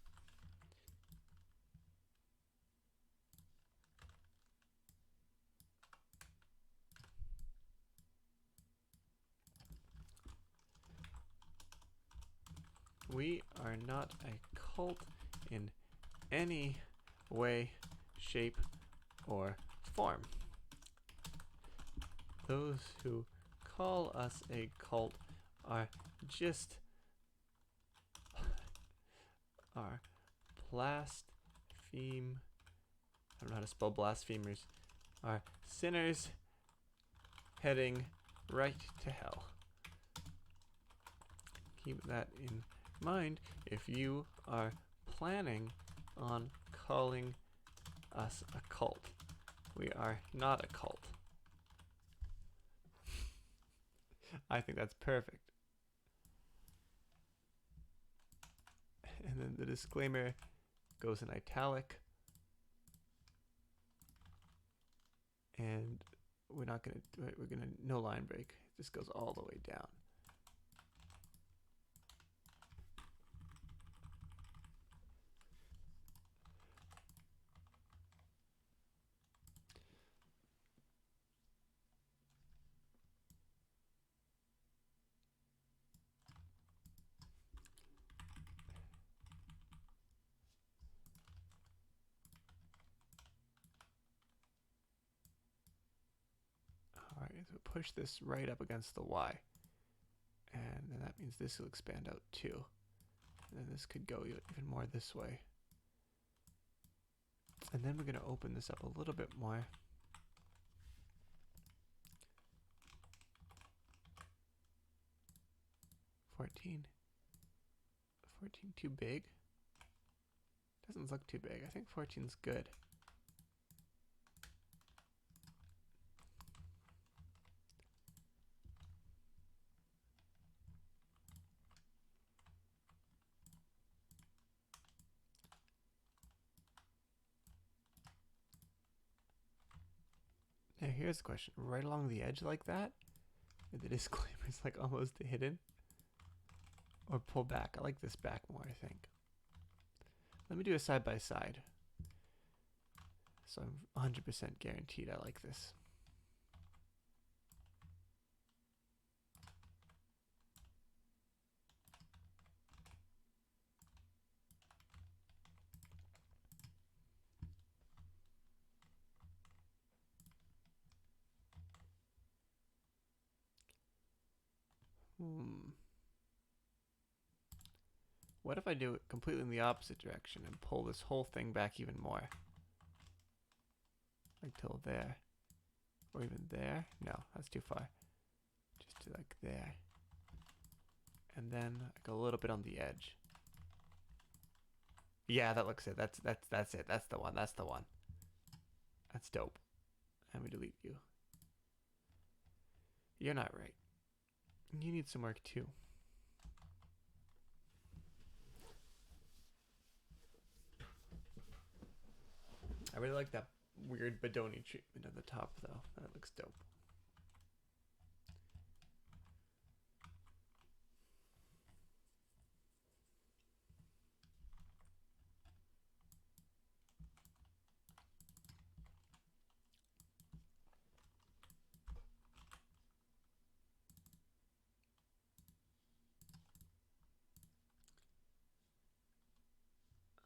Speaker 1: We are not a cult in any way, shape, or form. Those who call us a cult are just blaspheme. I don't know how to spell blasphemers. Are sinners heading right to hell. Keep that in mind if you are planning on calling us a cult. We are not a cult. I think that's perfect. And then the disclaimer goes in italic. And we're gonna no line break. This goes all the way down. Alright, so push this right up against the Y. And then that means this will expand out too. And then this could go even more this way. And then we're going to open this up a little bit more. $14 too big? Doesn't look too big. I think 14's good. Now here's the question. Right along the edge like that? And the disclaimer's like almost hidden? Or pull back? I like this back more, I think. Let me do a side by side. So I'm 100% guaranteed I like this. What if I do it completely in the opposite direction and pull this whole thing back even more? Like till there. Or even there? No, that's too far. Just to like there. And then like a little bit on the edge. Yeah, that looks it. That's it. That's the one. That's the one. That's dope. And we delete you. You're not right. You need some work too. I really like that weird Bedoni treatment at the top though. That looks dope.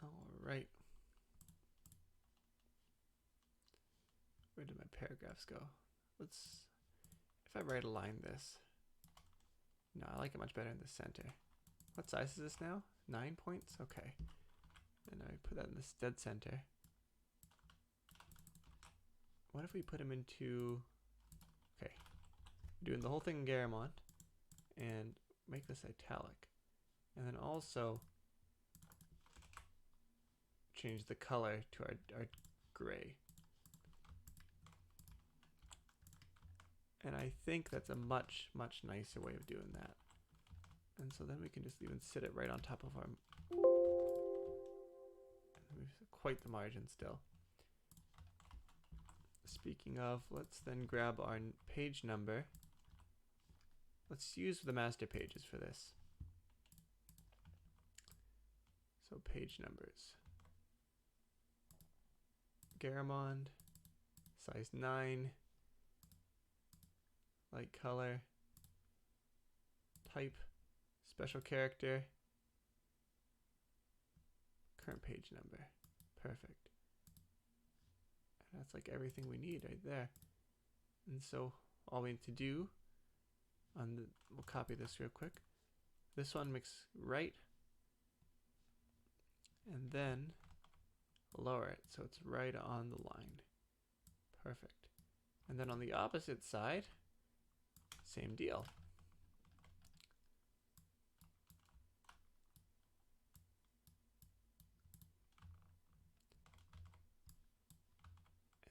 Speaker 1: All right. Where did my paragraphs go? Let's, if I right align this. No, I like it much better in the center. What size is this now? 9 points? Okay. And I put that in this dead center. What if we put him into, okay, doing the whole thing in Garamond and make this italic. And then also change the color to our gray. And I think that's a much, much nicer way of doing that. And so then we can just even sit it right on top of our, quite the margin still. Speaking of, let's then grab our page number. Let's use the master pages for this. So page numbers. Garamond, size 9, light color, type, special character, current page number. Perfect. And that's like everything we need right there. And so all we need to do on the, we'll copy this real quick. This one mix right, and then lower it so it's right on the line. Perfect. And then on the opposite side, same deal.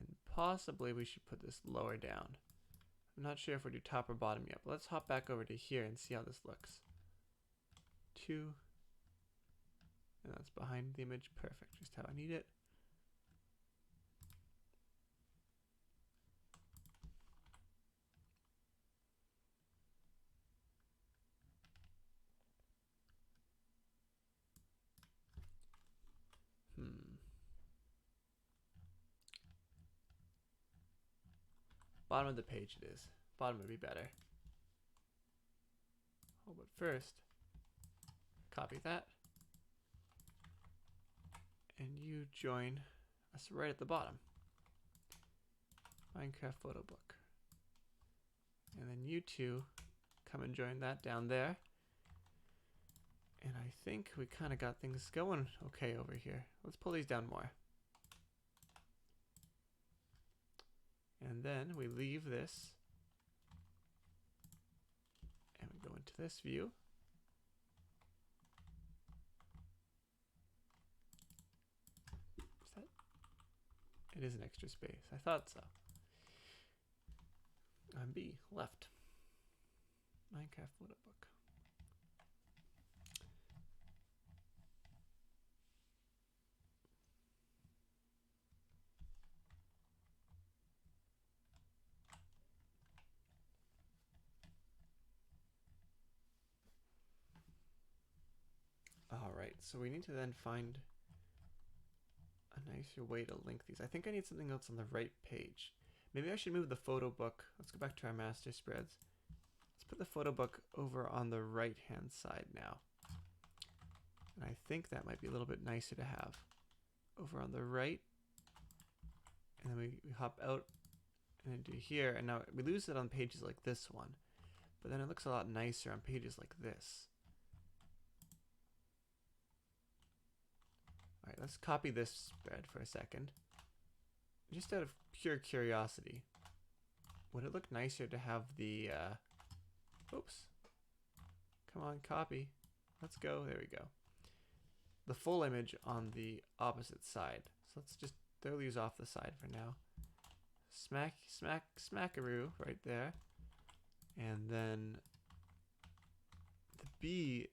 Speaker 1: And possibly we should put this lower down. I'm not sure if we do top or bottom yet, but let's hop back over to here and see how this looks. 2. And that's behind the image. Perfect, just how I need it. Bottom of the page it is. Bottom would be better. Oh, but first, copy that. And you join us right at the bottom. Minecraft photo book. And then you two come and join that down there. And I think we kind of got things going okay over here. Let's pull these down more. And then we leave this. And we go into this view. Is that? It is an extra space. I thought so. B, left. Minecraft photo book. All right, so we need to then find a nicer way to link these. I think I need something else on the right page. Maybe I should move the photo book. Let's go back to our master spreads. Let's put the photo book over on the right hand side now. And I think that might be a little bit nicer to have over on the right. And then we hop out and into here. And now we lose it on pages like this one. but then it looks a lot nicer on pages like this. All right, let's copy this spread for a second. Just out of pure curiosity, would it look nicer to have the, oops, come on, copy. Let's go, there we go. The full image on the opposite side. So let's just throw these off the side for now. Smack, smack, smackaroo right there. And then the B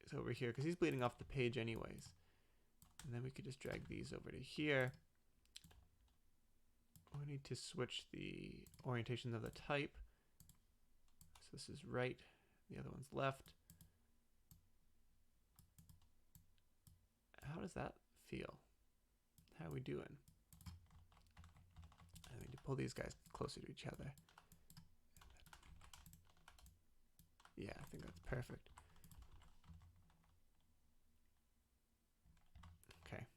Speaker 1: is over here because he's bleeding off the page anyways. And then we could just drag these over to here. We need to switch the orientation of the type. So this is right, the other one's left. How does that feel? How are we doing? I need to pull these guys closer to each other. Yeah, I think that's perfect. Okay.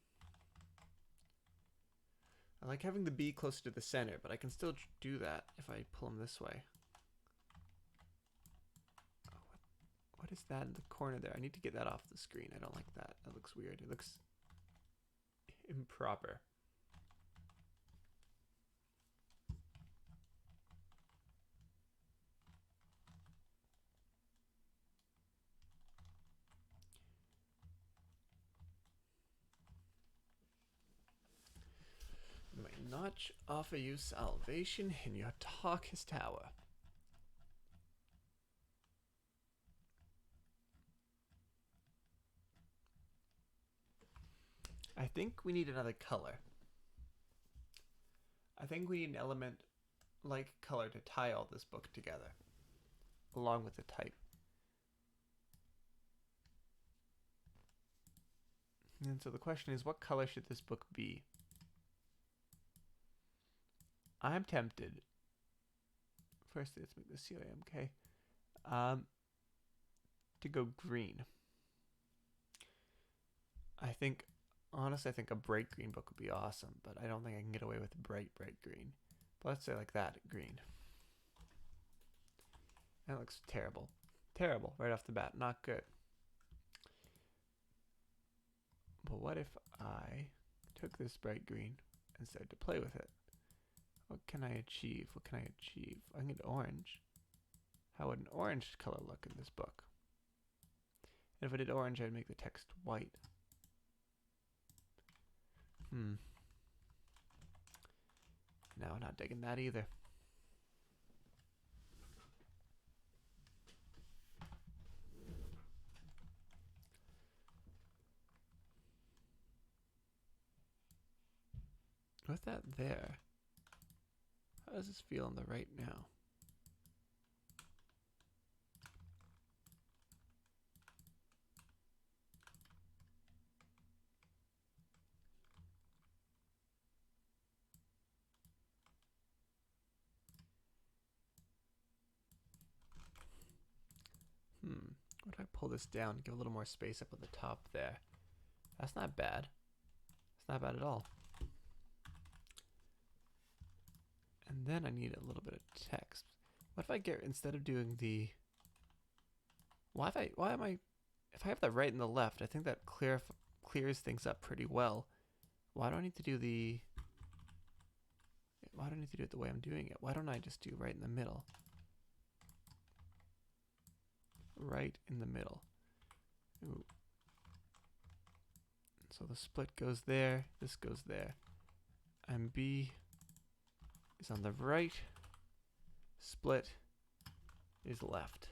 Speaker 1: I like having the B closer to the center, but I can still do that if I pull them this way. Oh, what is that in the corner there? I need to get that off the screen. I don't like that. That looks weird. It looks improper. May notch offer you salvation in your darkest hour. I think we need another color. I think we need an element like color to tie all this book together, along with the type. And so the question is, what color should this book be? I'm tempted. First, let's make the CIMK. To go green. Honestly, I think a bright green book would be awesome, but I don't think I can get away with bright green. But let's say like that, green. That looks terrible. Terrible, right off the bat, not good. But what if I took this bright green and started to play with it? What can I achieve? What can I achieve? I can get orange. How would an orange color look in this book? And if I did orange, I'd make the text white. No, not digging that either. With that there, how does this feel on the right now? What if I pull this down, give a little more space up at the top there? That's not bad. It's not bad at all. And then I need a little bit of text. What if I get, instead of doing the, if I have the right and the left, I think that clears things up pretty well. Why do I need to do the, why do I need to do it the way I'm doing it? Why don't I just do right in the middle? Right in the middle. Ooh. So the split goes there, this goes there. And B is on the right, split is left.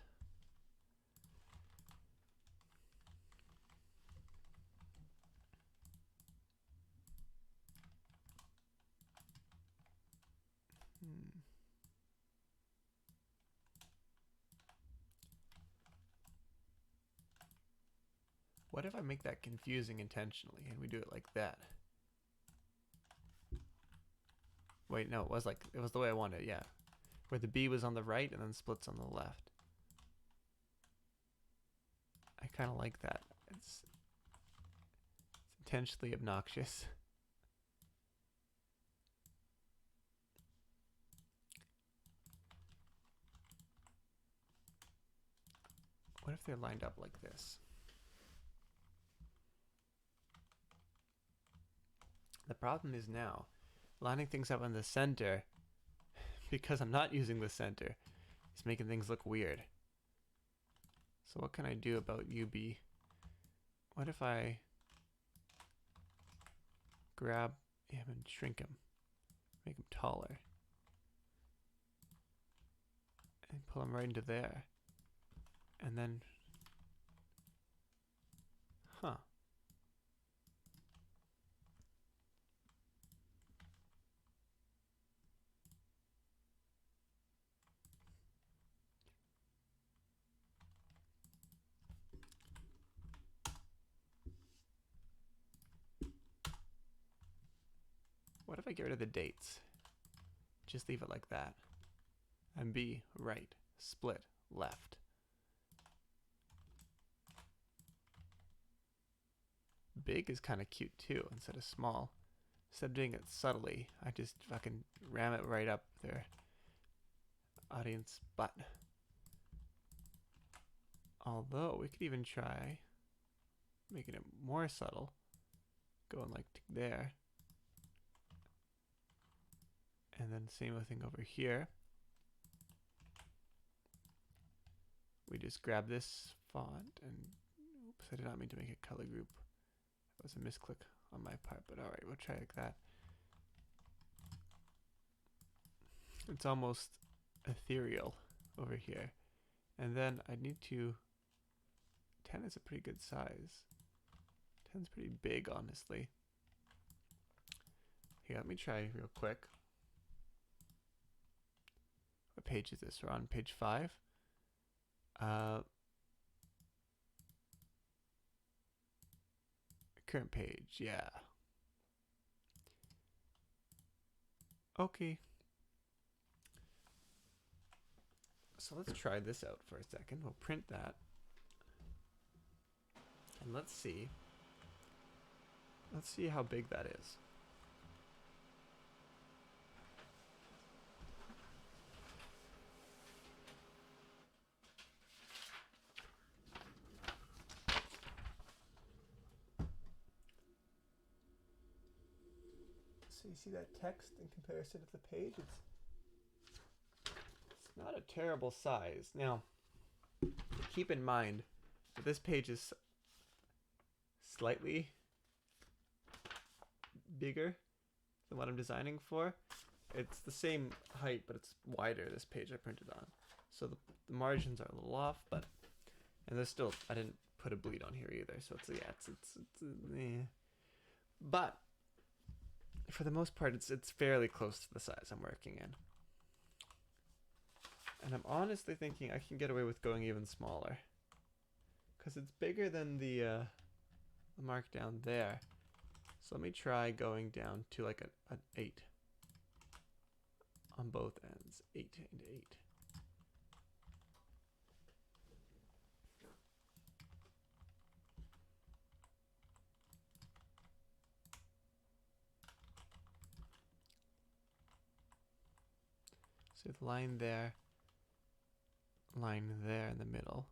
Speaker 1: What if I make that confusing intentionally and we do it like that? Wait, no, it was the way I wanted it, yeah. Where the B was on the right and then splits on the left. I kind of like that. It's intentionally obnoxious. What if they're lined up like this? The problem is now, lining things up in the center, because I'm not using the center, is making things look weird. So what can I do about UB? What if I grab him and shrink him, make him taller, and pull him right into there, and then, huh. What if I get rid of the dates? Just leave it like that. And B, right, split, left. Big is kind of cute too, instead of small. Instead of doing it subtly, I just fucking ram it right up their audience butt. Although, we could even try making it more subtle. Going like there. And then same thing over here. We just grab this font and, oops, I did not mean to make a color group. That was a misclick on my part, but alright, we'll try like that. It's almost ethereal over here. And then I need to, 10 is a pretty good size. 10's pretty big, honestly. Here, let me try real quick. What page is this? We're on page 5. Current page, yeah. Okay. So let's try this out for a second. We'll print that. And let's see. Let's see how big that is. So you see that text in comparison to the page? It's not a terrible size. Now, keep in mind that this page is slightly bigger than what I'm designing for. It's the same height, but it's wider, this page I printed on. So the margins are a little off, but, and there's still, I didn't put a bleed on here either, so it's, yeah, it's but for the most part, it's fairly close to the size I'm working in. And I'm honestly thinking I can get away with going even smaller, because it's bigger than the mark down there. So let me try going down to like an 8 on both ends. 8 and 8. So the line there in the middle.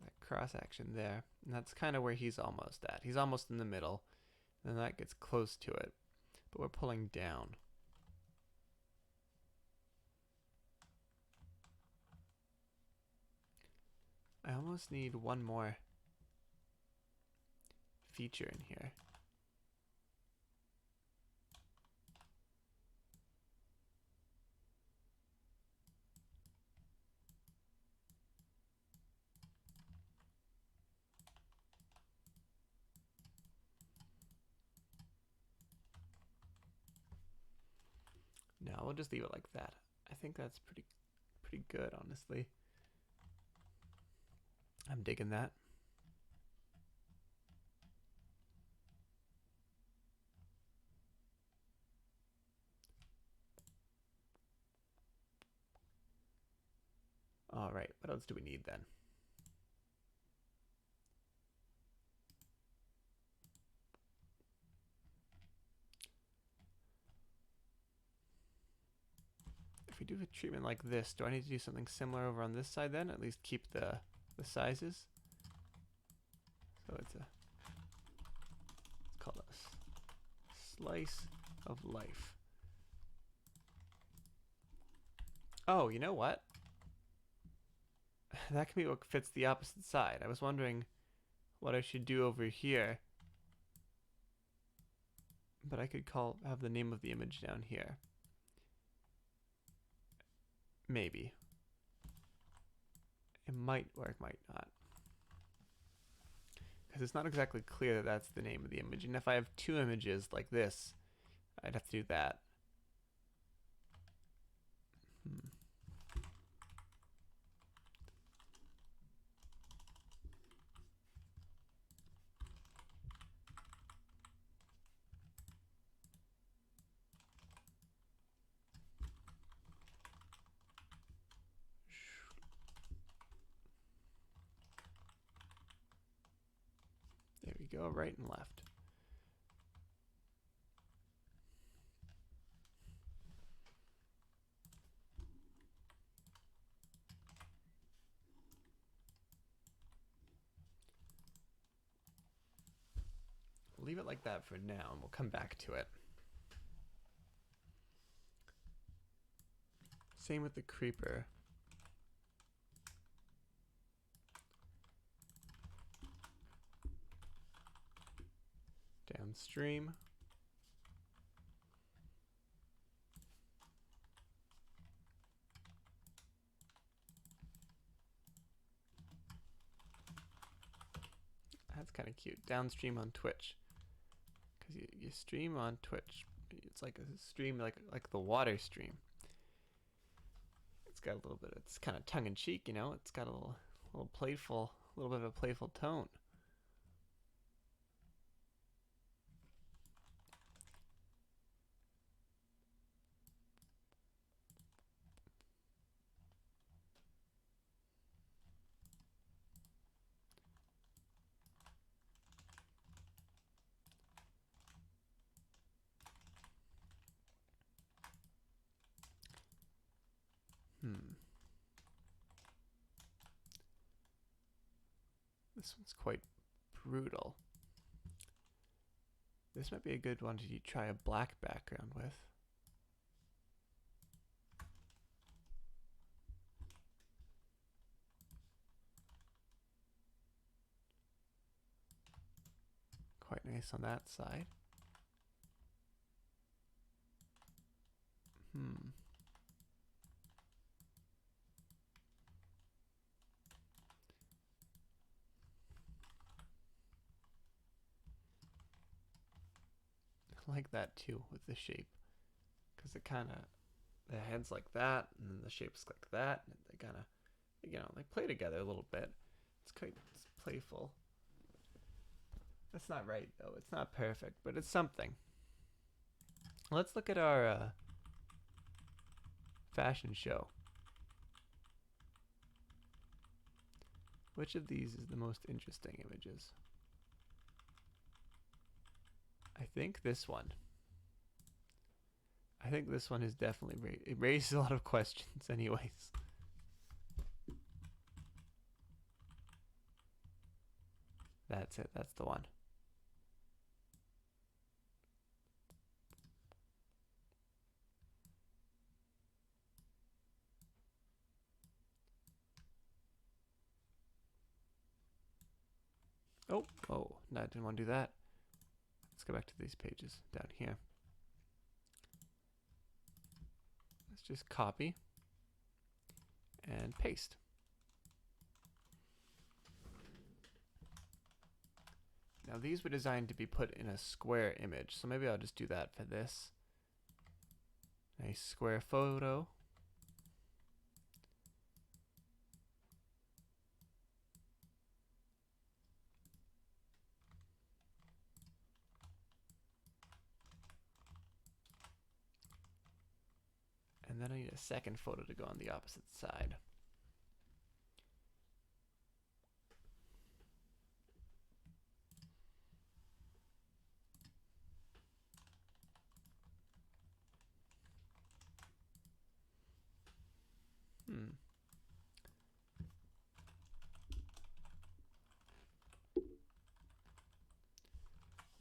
Speaker 1: That cross action there. And that's kind of where he's almost at. He's almost in the middle. And then that gets close to it. But we're pulling down. I almost need one more feature in here. No, we'll just leave it like that. I think that's pretty good, honestly. I'm digging that. All right, what else do we need then? we do a treatment like this, do I need to do something similar over on this side then? At least keep the sizes. So it's called a slice of life. Oh, you know what? That can be what fits the opposite side. I was wondering what I should do over here. But I could have the name of the image down here. Maybe. It might work, might not. Because it's not exactly clear that that's the name of the image. And if I have two images like this, I'd have to do that. There we go, right and left. We'll leave it like that for now, and we'll come back to it. Same with the creeper. Downstream. That's kind of cute. Downstream on Twitch. Because you stream on Twitch. It's like a stream, like the water stream. It's got a little bit, it's kind of tongue-in-cheek, you know? It's got a little playful, a little bit of a playful tone. This one's quite brutal. This might be a good one to try a black background with. Quite nice on that side. I like that too with the shape, because it kind of, the head's like that and then the shape's like that, and they kind of, you know, they play together a little bit. It's playful. That's not right though. It's not perfect, but it's something. Let's look at our fashion show. Which of these is the most interesting images? I think this one. I think this one is definitely, it raises a lot of questions anyways. That's it, that's the one. Oh, no, I didn't want to do that. Let's go back to these pages down here. Let's just copy and paste. Now these were designed to be put in a square image, so maybe I'll just do that for this. Nice square photo. And then I need a second photo to go on the opposite side.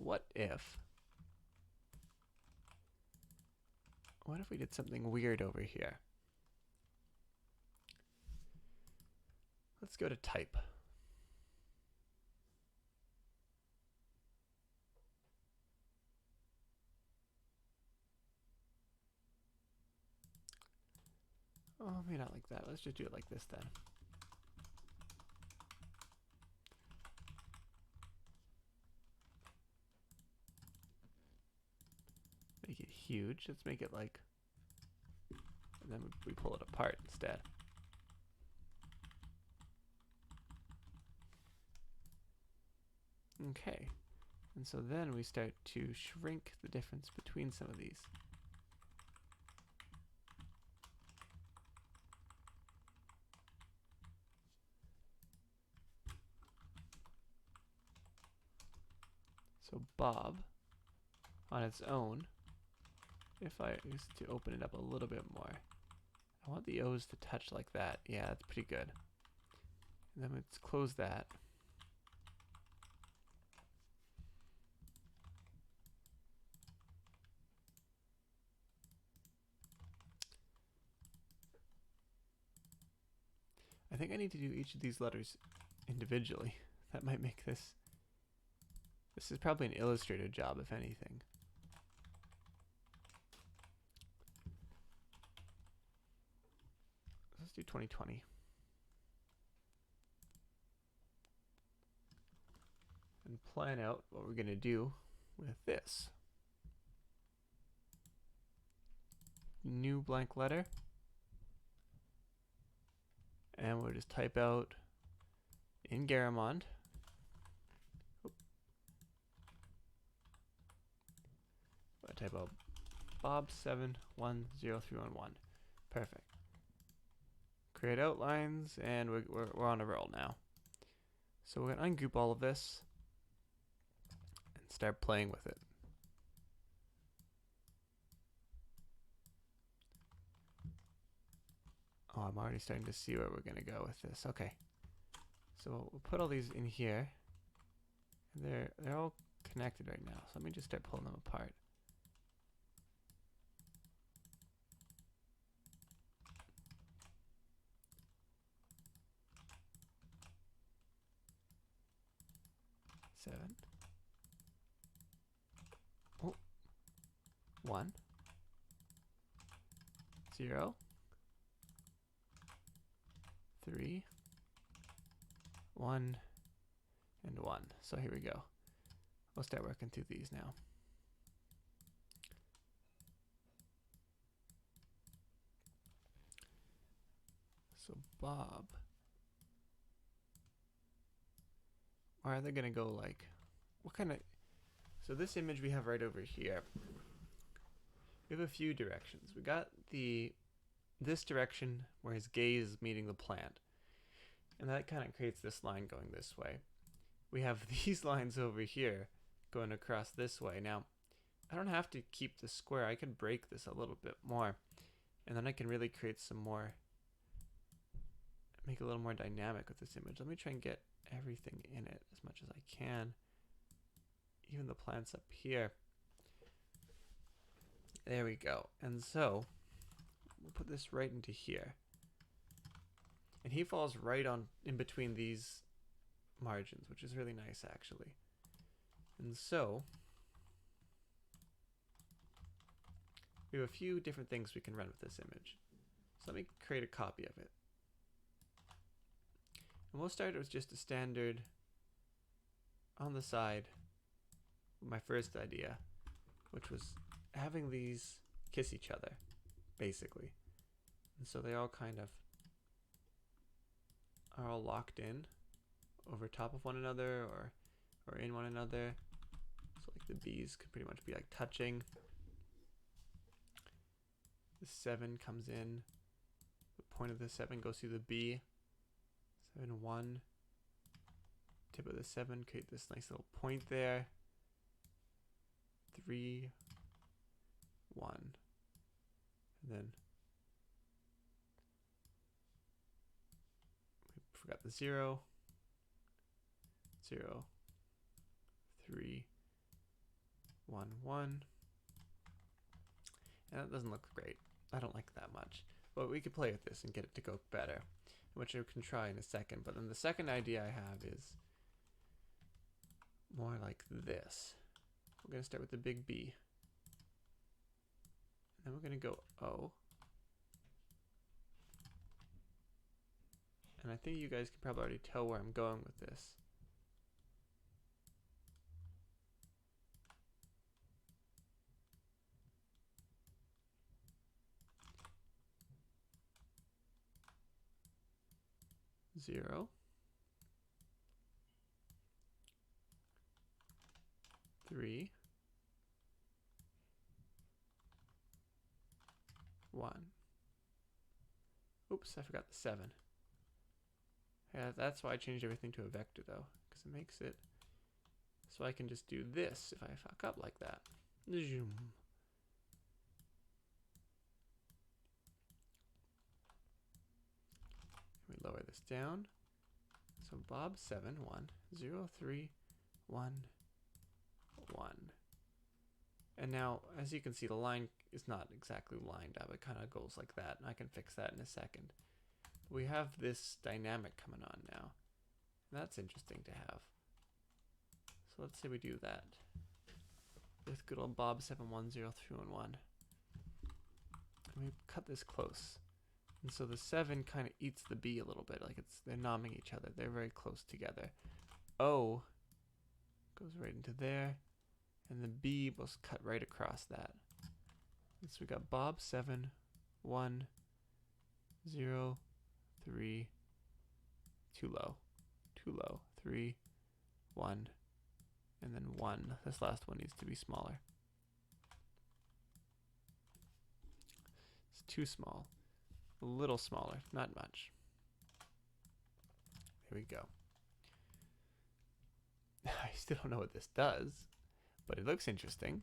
Speaker 1: what if we did something weird over here? Let's go to type. Oh, maybe not like that. Let's just do it like this then. Make it huge. Let's make it like, and then we pull it apart instead. Okay, and so then we start to shrink the difference between some of these. So Bob, on its own, if I used to open it up a little bit more, I want the O's to touch like that. Yeah, that's pretty good. And then let's close that. I think I need to do each of these letters individually. That might make this... This is probably an Illustrator job, if anything. Let's do 2020. And plan out what we're going to do with this. New blank letter. And we'll just type out in Garamond. I type out Bob710311. Perfect. Create outlines, and we're on a roll now. So we're going to ungroup all of this and start playing with it. Oh, I'm already starting to see where we're going to go with this. Okay. So we'll put all these in here. And they're all connected right now. So let me just start pulling them apart. Seven. Oh. 1. 0. 3. 1. And 1. So here we go. We'll start working through these now. So Bob. Or are they going to go like, what kind of, so this image we have right over here. We have a few directions. We got this direction where his gaze is meeting the plant. And that kind of creates this line going this way. We have these lines over here going across this way. Now, I don't have to keep this square. I can break this a little bit more. And then I can really create some more, make it a little more dynamic with this image. Let me try and get everything in it as much as I can. Even the plants up here. There we go. And so we'll put this right into here. And he falls right on in between these margins, which is really nice actually. And so we have a few different things we can run with this image. So let me create a copy of it. And we'll start with just a standard on the side. My first idea, which was having these kiss each other, basically. And so they all kind of are all locked in over top of one another or in one another. So like the B's could pretty much be like touching. The 7 comes in. The point of the 7 goes through the B. 7, 1. Tip of the 7, create this nice little point there. 3, 1. And then we forgot the 0. 0, 3, 1, 1. And that doesn't look great. I don't like that much. But we could play with this and get it to go better, which I can try in a second. But then the second idea I have is more like this. We're going to start with the big B. And then we're going to go O. And I think you guys can probably already tell where I'm going with this. Zero. 3. 1. Oops, I forgot the 7. Yeah, that's why I changed everything to a vector though, because it makes it so I can just do this if I fuck up like that. Zoom. We lower this down. So Bob 7, 1, 0, 3, 1, 1. And now, as you can see, the line is not exactly lined up. It kind of goes like that, and I can fix that in a second. We have this dynamic coming on now. That's interesting to have. So let's say we do that with good old Bob 7, 1, 0, 3, 1, 1. And we cut this close. And so the 7 kind of eats the B a little bit, like they're nomming each other. They're very close together. O goes right into there, and the B was cut right across that. And so we got Bob 7, 1, 0, 3, too low, 3, 1, and then 1. This last one needs to be smaller. It's too small. A little smaller, not much. There we go. I still don't know what this does, but it looks interesting.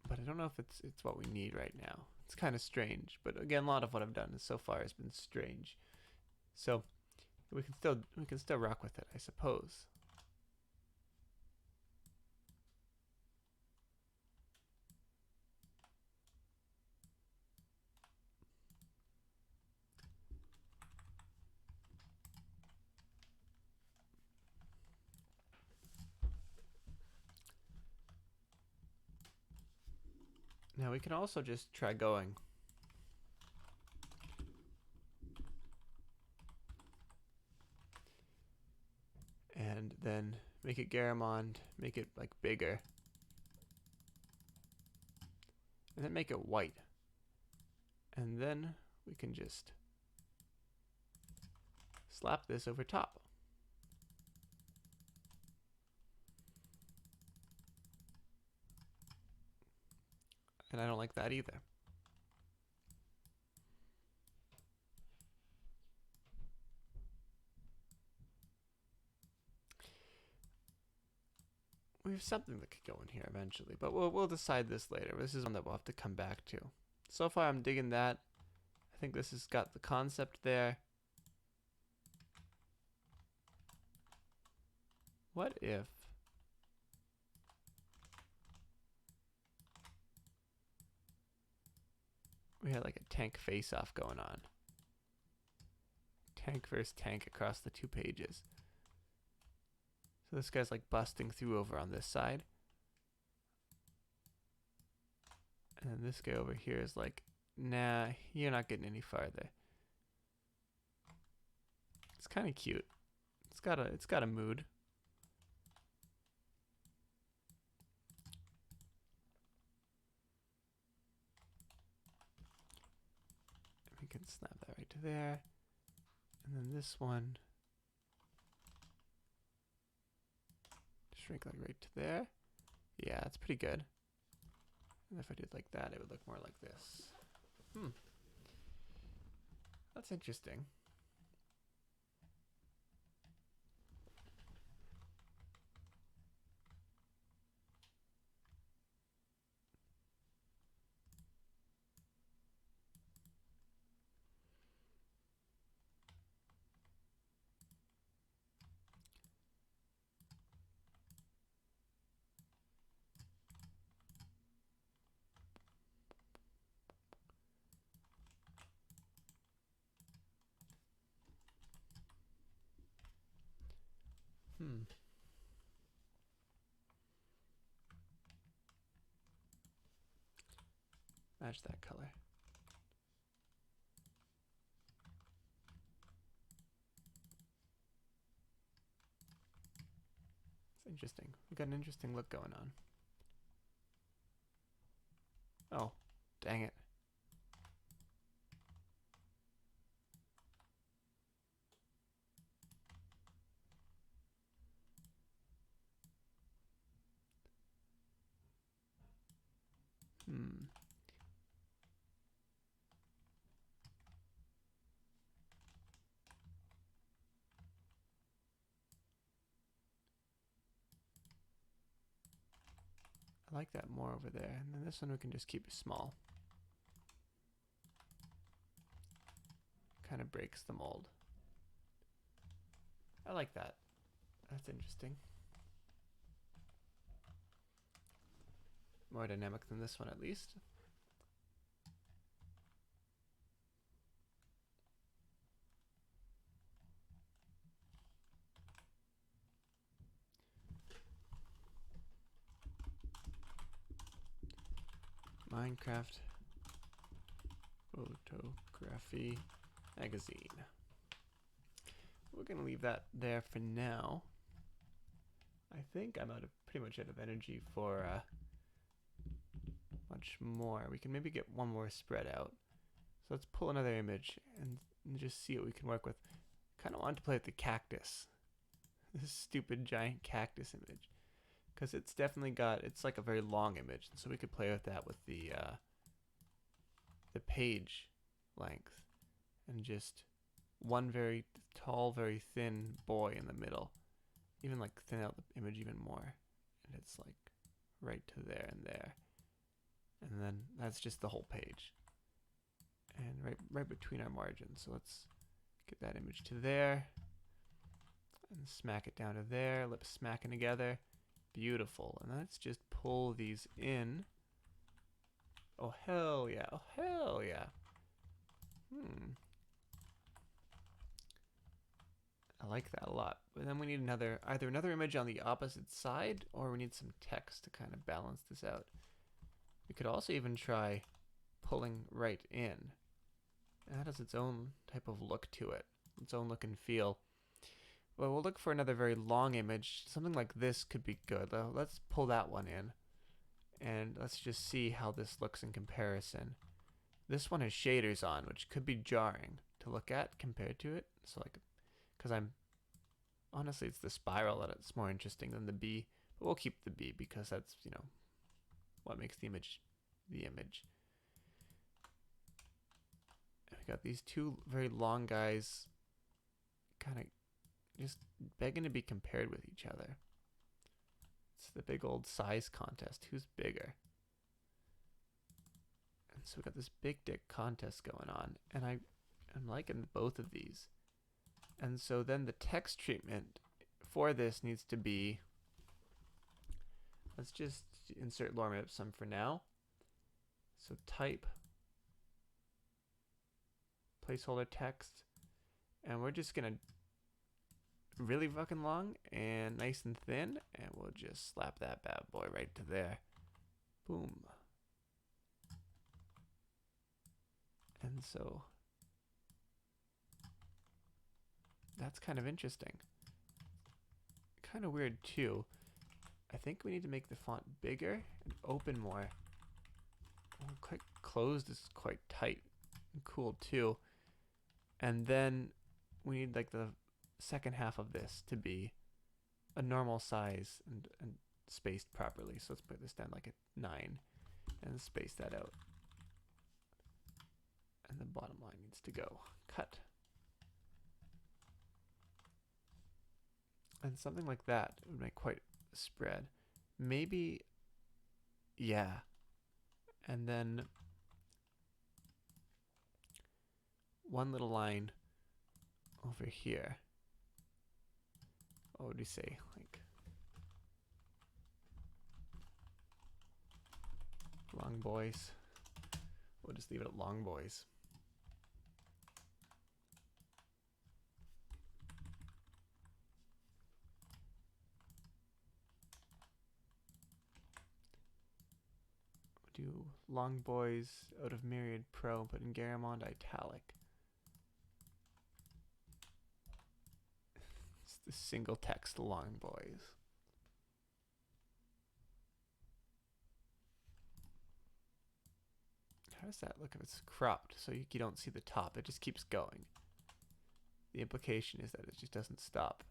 Speaker 1: But I don't know if it's what we need right now. It's kind of strange, but again, a lot of what I've done so far has been strange. So we can still rock with it, I suppose. Now we can also just try going. And then make it Garamond, make it like bigger. And then make it white. And then we can just slap this over top. And I don't like that either. We have something that could go in here eventually, but we'll decide this later. This is one that we'll have to come back to. So far I'm digging that. I think this has got the concept there. What if we had like a tank face-off going on? Tank versus tank across the 2 pages. So this guy's like busting through over on this side. And then this guy over here is like, nah, you're not getting any farther. It's kind of cute. It's got a mood. We can snap that right to there. And then this one, shrink like right to there. Yeah, that's pretty good. And if I did like that, it would look more like this. That's interesting. Match that color. It's interesting. We've got an interesting look going on. Oh, dang it. I like that more over there. And then this one we can just keep small. Kind of breaks the mold. I like that. That's interesting. More dynamic than this one at least. Minecraft photography magazine. We're gonna leave that there for now. I think I'm pretty much out of energy for much more. We can maybe get one more spread out. So let's pull another image and just see what we can work with. Kind of want to play with the cactus. This stupid giant cactus image. Because it's definitely got, it's like a very long image. So we could play with that with the page length. And just one very tall, very thin boy in the middle. Even like thin out the image even more. And it's like right to there and there. And then that's just the whole page. And right between our margins. So let's get that image to there. And smack it down to there. Lips smacking together. Beautiful. And let's just pull these in. Oh, hell yeah. Oh, hell yeah. I like that a lot. But then we need either another image on the opposite side, or we need some text to kind of balance this out. We could also even try pulling right in. And that has its own type of look to it. Its own look and feel. Well, we'll look for another very long image. Something like this could be good. Let's pull that one in. And let's just see how this looks in comparison. This one has shaders on, which could be jarring to look at compared to it. So like, because honestly, it's the spiral that's more interesting than the bee. But we'll keep the bee because that's, what makes the image the image. And we got these two very long guys kind of just begging to be compared with each other. It's the big old size contest. Who's bigger? And so we got this big dick contest going on. And I'm liking both of these. And so then the text treatment for this needs to be, let's just insert lorem ipsum for now. So type placeholder text. And we're just going to really fucking long and nice and thin, and we'll just slap that bad boy right to there. Boom. And so that's kind of interesting. Kind of weird too. I think we need to make the font bigger and open more. Quite closed is quite tight and cool too. And then we need like the second half of this to be a normal size and spaced properly. So let's put this down like a 9 and space that out. And the bottom line needs to go. Cut. And something like that would make quite a spread. Maybe, yeah. And then one little line over here. What would we say? Like long boys. We'll just leave it at long boys. do Long Boys out of Myriad Pro, but in Garamond italic. It's the single text Long Boys. How does that look if it's cropped so you don't see the top? It just keeps going. The implication is that it just doesn't stop.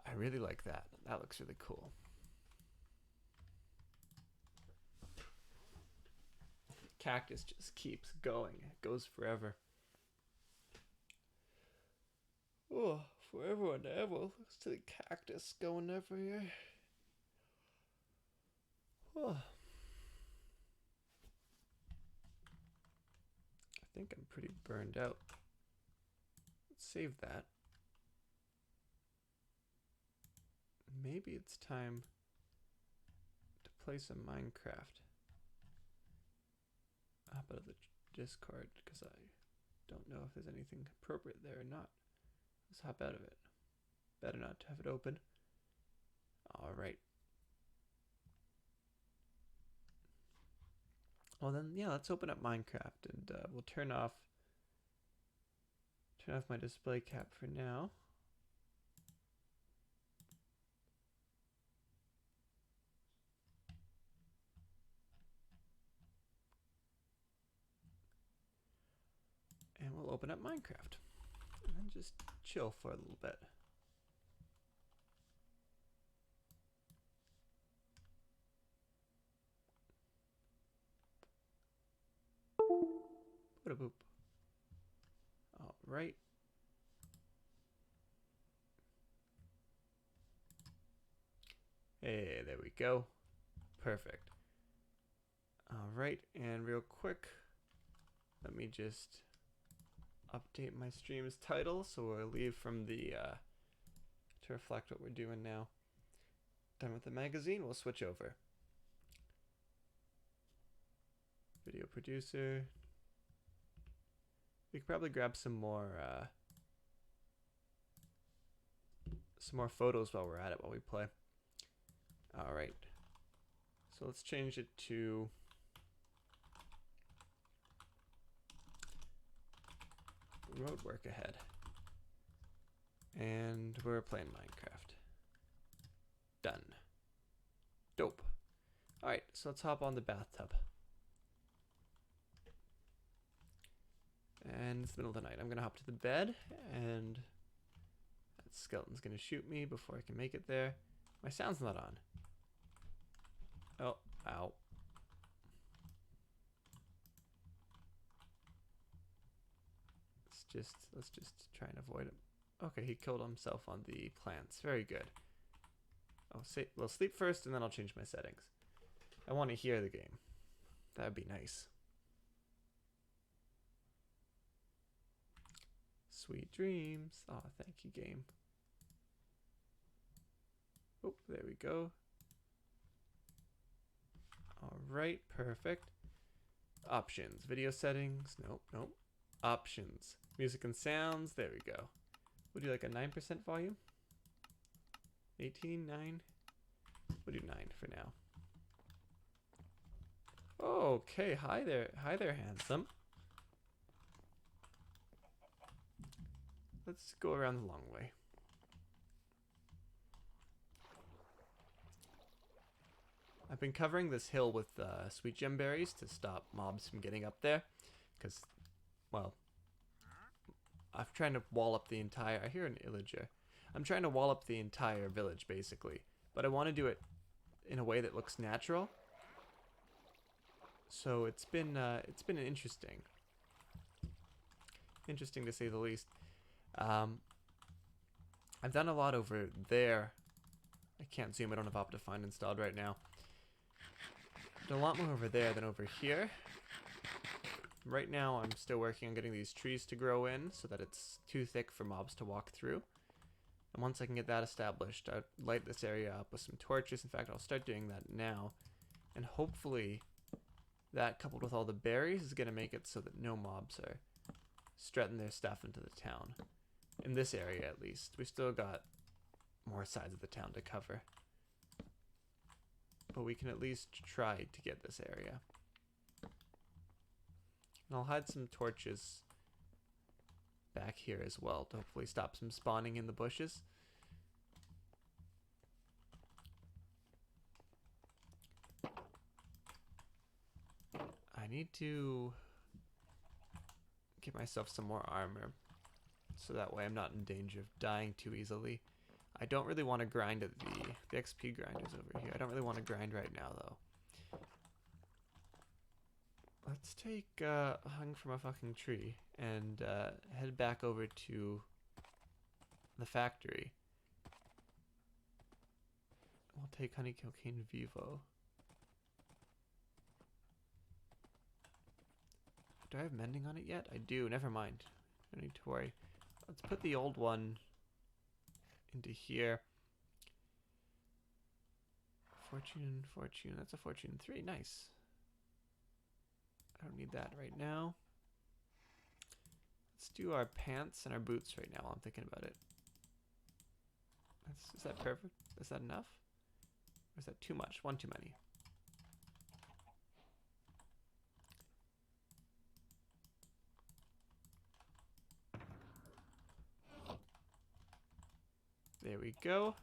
Speaker 1: I really like that. That looks really cool. Cactus just keeps going. It goes forever. Oh, forever and ever. Looks to the cactus going over here. Oh. I think I'm pretty burned out. Let's save that. Maybe it's time to play some Minecraft. Hop out of the Discord because I don't know if there's anything appropriate there or not. Let's hop out of it. Better not to have it open. Alright. Well then, yeah, let's open up Minecraft and we'll turn off my display cap for now. And we'll open up Minecraft and then just chill for a little bit. Bada boop. All right. Hey, there we go. Perfect. All right, and real quick, let me just update my stream's title so we'll leave from the to reflect what we're doing now. Done with the magazine, we'll switch over. Video producer. We could probably grab some more photos while we're at it, while we play. All right. So let's change it to road work ahead. And we're playing Minecraft. Done. Dope. All right, so let's hop on the bathtub. And it's the middle of the night. I'm gonna hop to the bed, and that skeleton's gonna shoot me before I can make it there. My sound's not on. Oh, ow. Let's just try and avoid him. Okay, he killed himself on the plants. Very good. We'll sleep first, and then I'll change my settings. I want to hear the game. That would be nice. Sweet dreams. Oh, thank you, game. Oh, there we go. All right, perfect. Options, video settings. Nope, nope. Options, music and sounds. There we go. We'll do like a 9% volume. 18, 9. We'll do 9 for now. Okay, hi there, handsome. Let's go around the long way. I've been covering this hill with sweet gem berries to stop mobs from getting up there, because, well, I'm trying to wall up the entire. I hear an illager. I'm trying to wall up the entire village, basically, but I want to do it in a way that looks natural. So it's been interesting to say the least. I've done a lot over there. I can't zoom. I don't have Optifine installed right now. Did a lot more over there than over here. Right now, I'm still working on getting these trees to grow in so that it's too thick for mobs to walk through. And once I can get that established, I'll light this area up with some torches. In fact, I'll start doing that now. And hopefully, that coupled with all the berries is going to make it so that no mobs are strutting their stuff into the town. In this area, at least. We still got more sides of the town to cover. But we can at least try to get this area. And I'll hide some torches back here as well to hopefully stop some spawning in the bushes. I need to get myself some more armor so that way I'm not in danger of dying too easily. I don't really want to grind at the XP grinders over here. I don't really want to grind right now though. Let's take a hung from a fucking tree and head back over to the factory. We'll take honey cocaine vivo. Do I have mending on it yet? I do. Never mind. No need to worry. Let's put the old one into here. Fortune. That's a fortune 3. Nice. I don't need that right now. Let's do our pants and our boots right now while I'm thinking about it. Is that perfect? Is that enough? Or is that too much? One too many. There we go.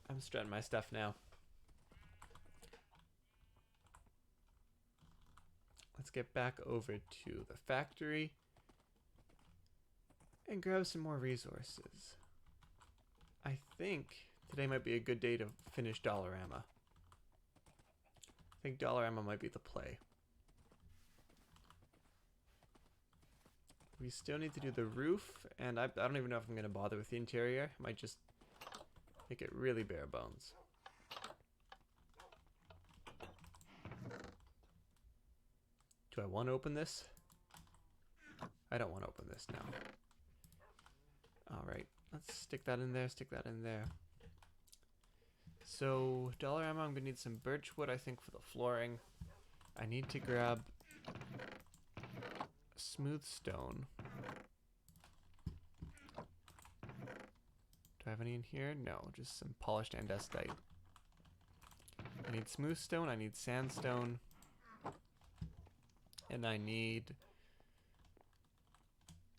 Speaker 1: I'm strutting my stuff now. Let's get back over to the factory and grab some more resources. I think today might be a good day to finish Dollarama. I think Dollarama might be the play. We still need to do the roof, and I don't even know if I'm going to bother with the interior. I might just make it really bare bones. Do I want to open this? I don't want to open this now. Alright, let's stick that in there, stick that in there. So, Dollarama, I'm going to need some birch wood, I think, for the flooring. I need to grab smooth stone. Do I have any in here? No, just some polished andesite. I need smooth stone, I need sandstone. And I need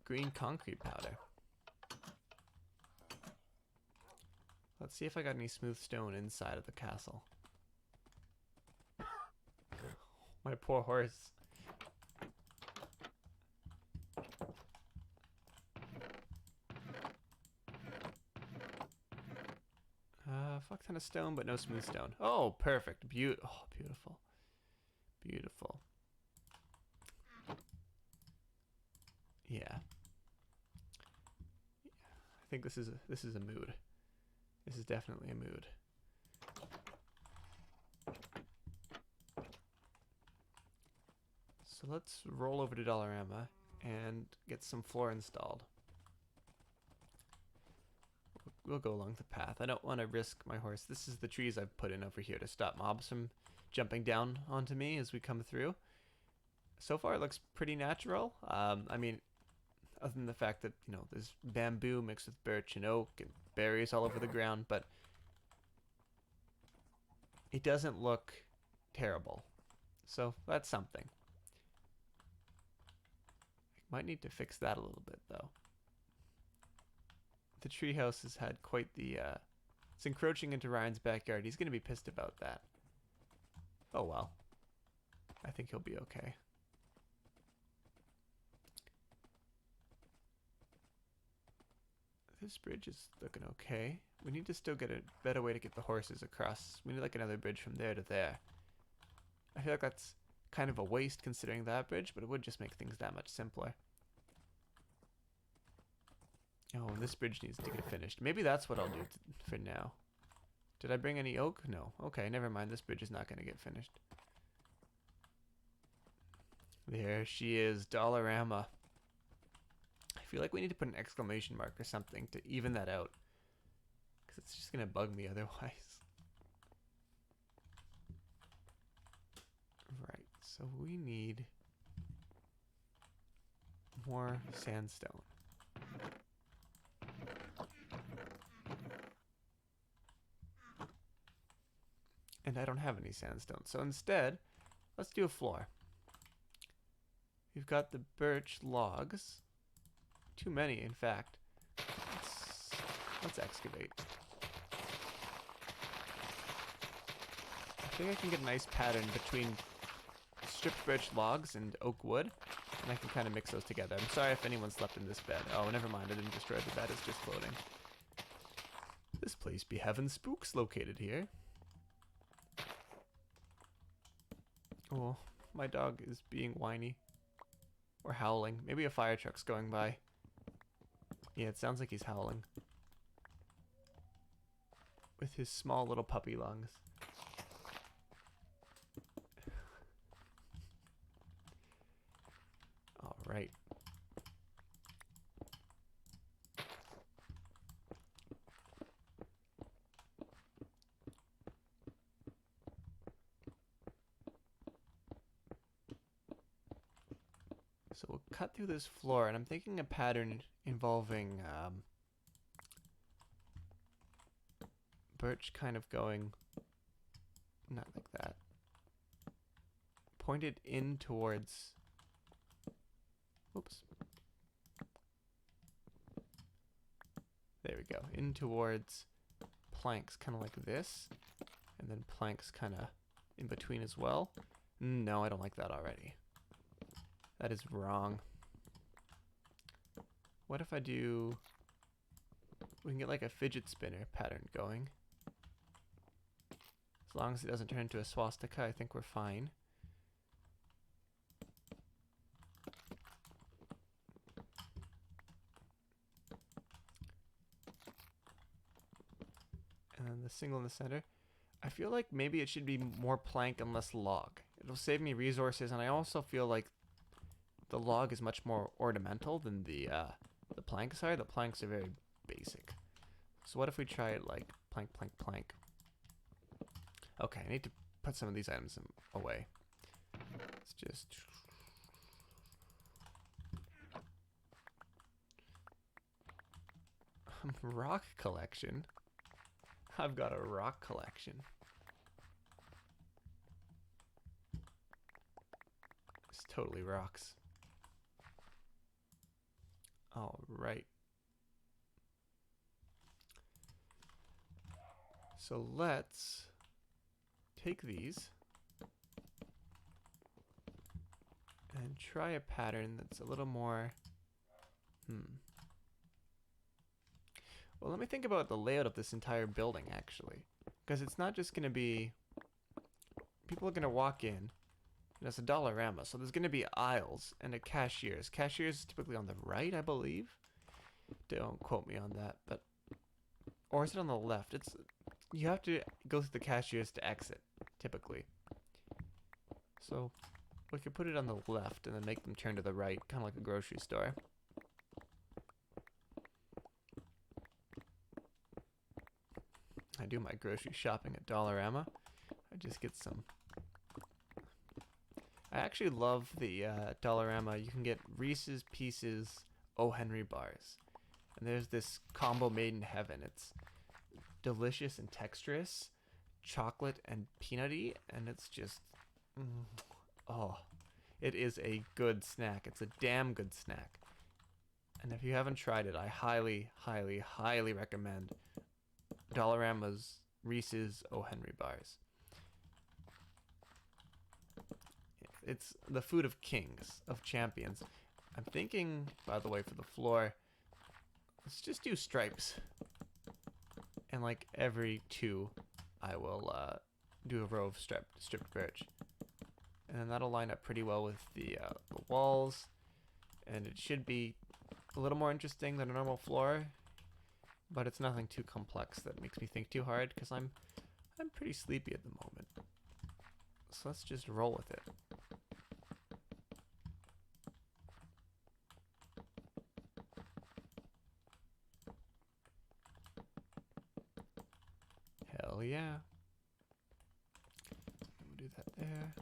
Speaker 1: green concrete powder. Let's see if I got any smooth stone inside of the castle. My poor horse. Fuck ton of stone, but no smooth stone. Oh, perfect. Oh, beautiful. Beautiful. Yeah. I think this is a mood. This is definitely a mood. So let's roll over to Dollarama and get some floor installed. We'll go along the path. I don't want to risk my horse. This is the trees I've put in over here to stop mobs from jumping down onto me as we come through. So far it looks pretty natural. I mean, other than the fact that, you know, there's bamboo mixed with birch and oak and berries all over the ground, but it doesn't look terrible. So that's something. I might need to fix that a little bit though. The treehouse has had quite the, it's encroaching into Ryan's backyard. He's going to be pissed about that. Oh well. I think he'll be okay. This bridge is looking okay. We need to still get a better way to get the horses across. We need like another bridge from there to there. I feel like that's kind of a waste considering that bridge, but it would just make things that much simpler. Oh, and this bridge needs to get finished. Maybe that's what I'll do for now. Did I bring any oak? No. Okay, never mind. This bridge is not going to get finished. There she is, Dollarama. I feel like we need to put an exclamation mark or something to even that out. Because it's just going to bug me otherwise. Right, so we need more sandstone. And I don't have any sandstone. So instead, let's do a floor. We've got the birch logs. Too many, in fact. Let's excavate. I think I can get a nice pattern between stripped birch logs and oak wood. And I can kind of mix those together. I'm sorry if anyone slept in this bed. Oh, never mind. I didn't destroy the bed. It's just floating. This place be having spooks located here. Oh, my dog is being whiny. Or howling. Maybe a fire truck's going by. Yeah, it sounds like he's howling. With his small little puppy lungs. Alright. So we'll cut through this floor, and I'm thinking a pattern involving birch kind of going, not like that, pointed in towards, oops, there we go, in towards planks, kind of like this, and then planks kind of in between as well. No, I don't like that already. That is wrong. What if I do... We can get like a fidget spinner pattern going. As long as it doesn't turn into a swastika, I think we're fine. And then the single in the center. I feel like maybe it should be more plank and less log. It'll save me resources, and I also feel like the log is much more ornamental than the plank side. The planks are very basic. So what if we try it like plank, plank, plank? Okay, I need to put some of these items away. Let's just... rock collection? I've got a rock collection. It's totally rocks. All right. So let's take these and try a pattern that's a little more, Well, let me think about the layout of this entire building, actually. Because it's not just going to be... People are going to walk in, and it's a Dollarama, so there's going to be aisles and a cashier's. Cashier's is typically on the right, I believe. Don't quote me on that, but... Or is it on the left? It's... You have to go through the cashier's to exit, typically. So, we could put it on the left and then make them turn to the right, kind of like a grocery store. I do my grocery shopping at Dollarama. I just get some... I actually love the Dollarama. You can get Reese's Pieces O. Henry bars. And there's this combo made in heaven. It's delicious and texturous, chocolate and peanutty, and it's just... oh, it is a good snack. It's a damn good snack. And if you haven't tried it, I highly, highly, highly recommend Dollarama's Reese's O. Henry bars. It's the food of kings, of champions. I'm thinking, by the way, for the floor, let's just do stripes. And like every two, I will do a row of stripped birch. And then that'll line up pretty well with the walls. And it should be a little more interesting than a normal floor. but it's nothing too complex that makes me think too hard because I'm pretty sleepy at the moment. So let's just roll with it. Hell yeah. We'll do that there.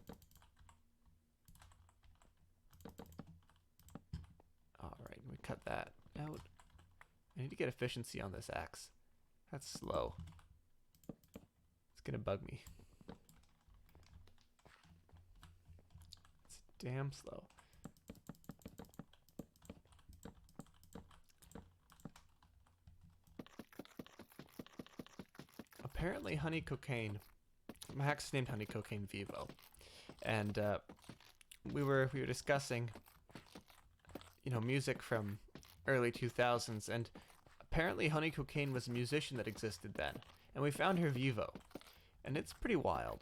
Speaker 1: Alright, we cut that out. I need to get efficiency on this axe. That's slow. It's gonna bug me. It's damn slow. Apparently Honey Cocaine, my axe named Honey Cocaine Vivo, and we were discussing, you know, music from early 2000s, and apparently Honey Cocaine was a musician that existed then, and we found her Vivo, and it's pretty wild.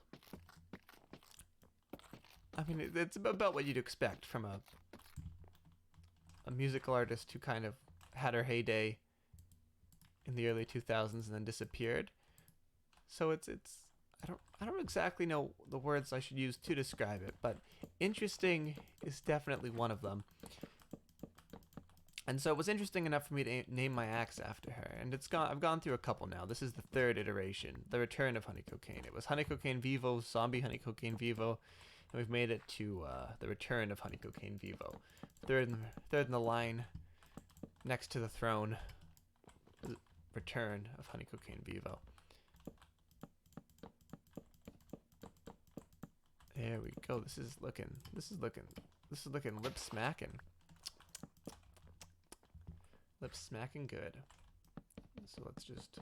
Speaker 1: I mean, it's about what you'd expect from a musical artist who kind of had her heyday in the early 2000s and then disappeared. So it's I don't exactly know the words I should use to describe it, but interesting is definitely one of them. And so it was interesting enough for me to name my axe after her, and I've gone through a couple now. This is the third iteration, the return of Honey Cocaine. It was Honey Cocaine Vivo, Zombie Honey Cocaine Vivo, and we've made it to the return of Honey Cocaine Vivo. Third in the line, next to the throne, the return of Honey Cocaine Vivo. There we go. This is looking lip smacking. Lip smacking good. So let's just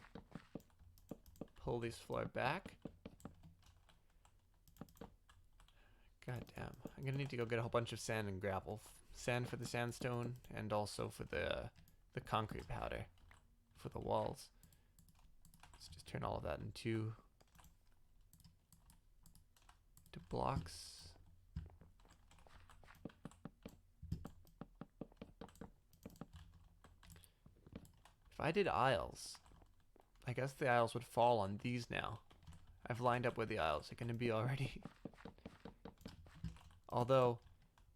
Speaker 1: pull these floor back. God damn. I'm gonna need to go get a whole bunch of sand and gravel. Sand for the sandstone and also for the concrete powder for the walls. Let's just turn all of that into blocks. If I did aisles, I guess the aisles would fall on these now. I've lined up where the aisles are going to be already. Although,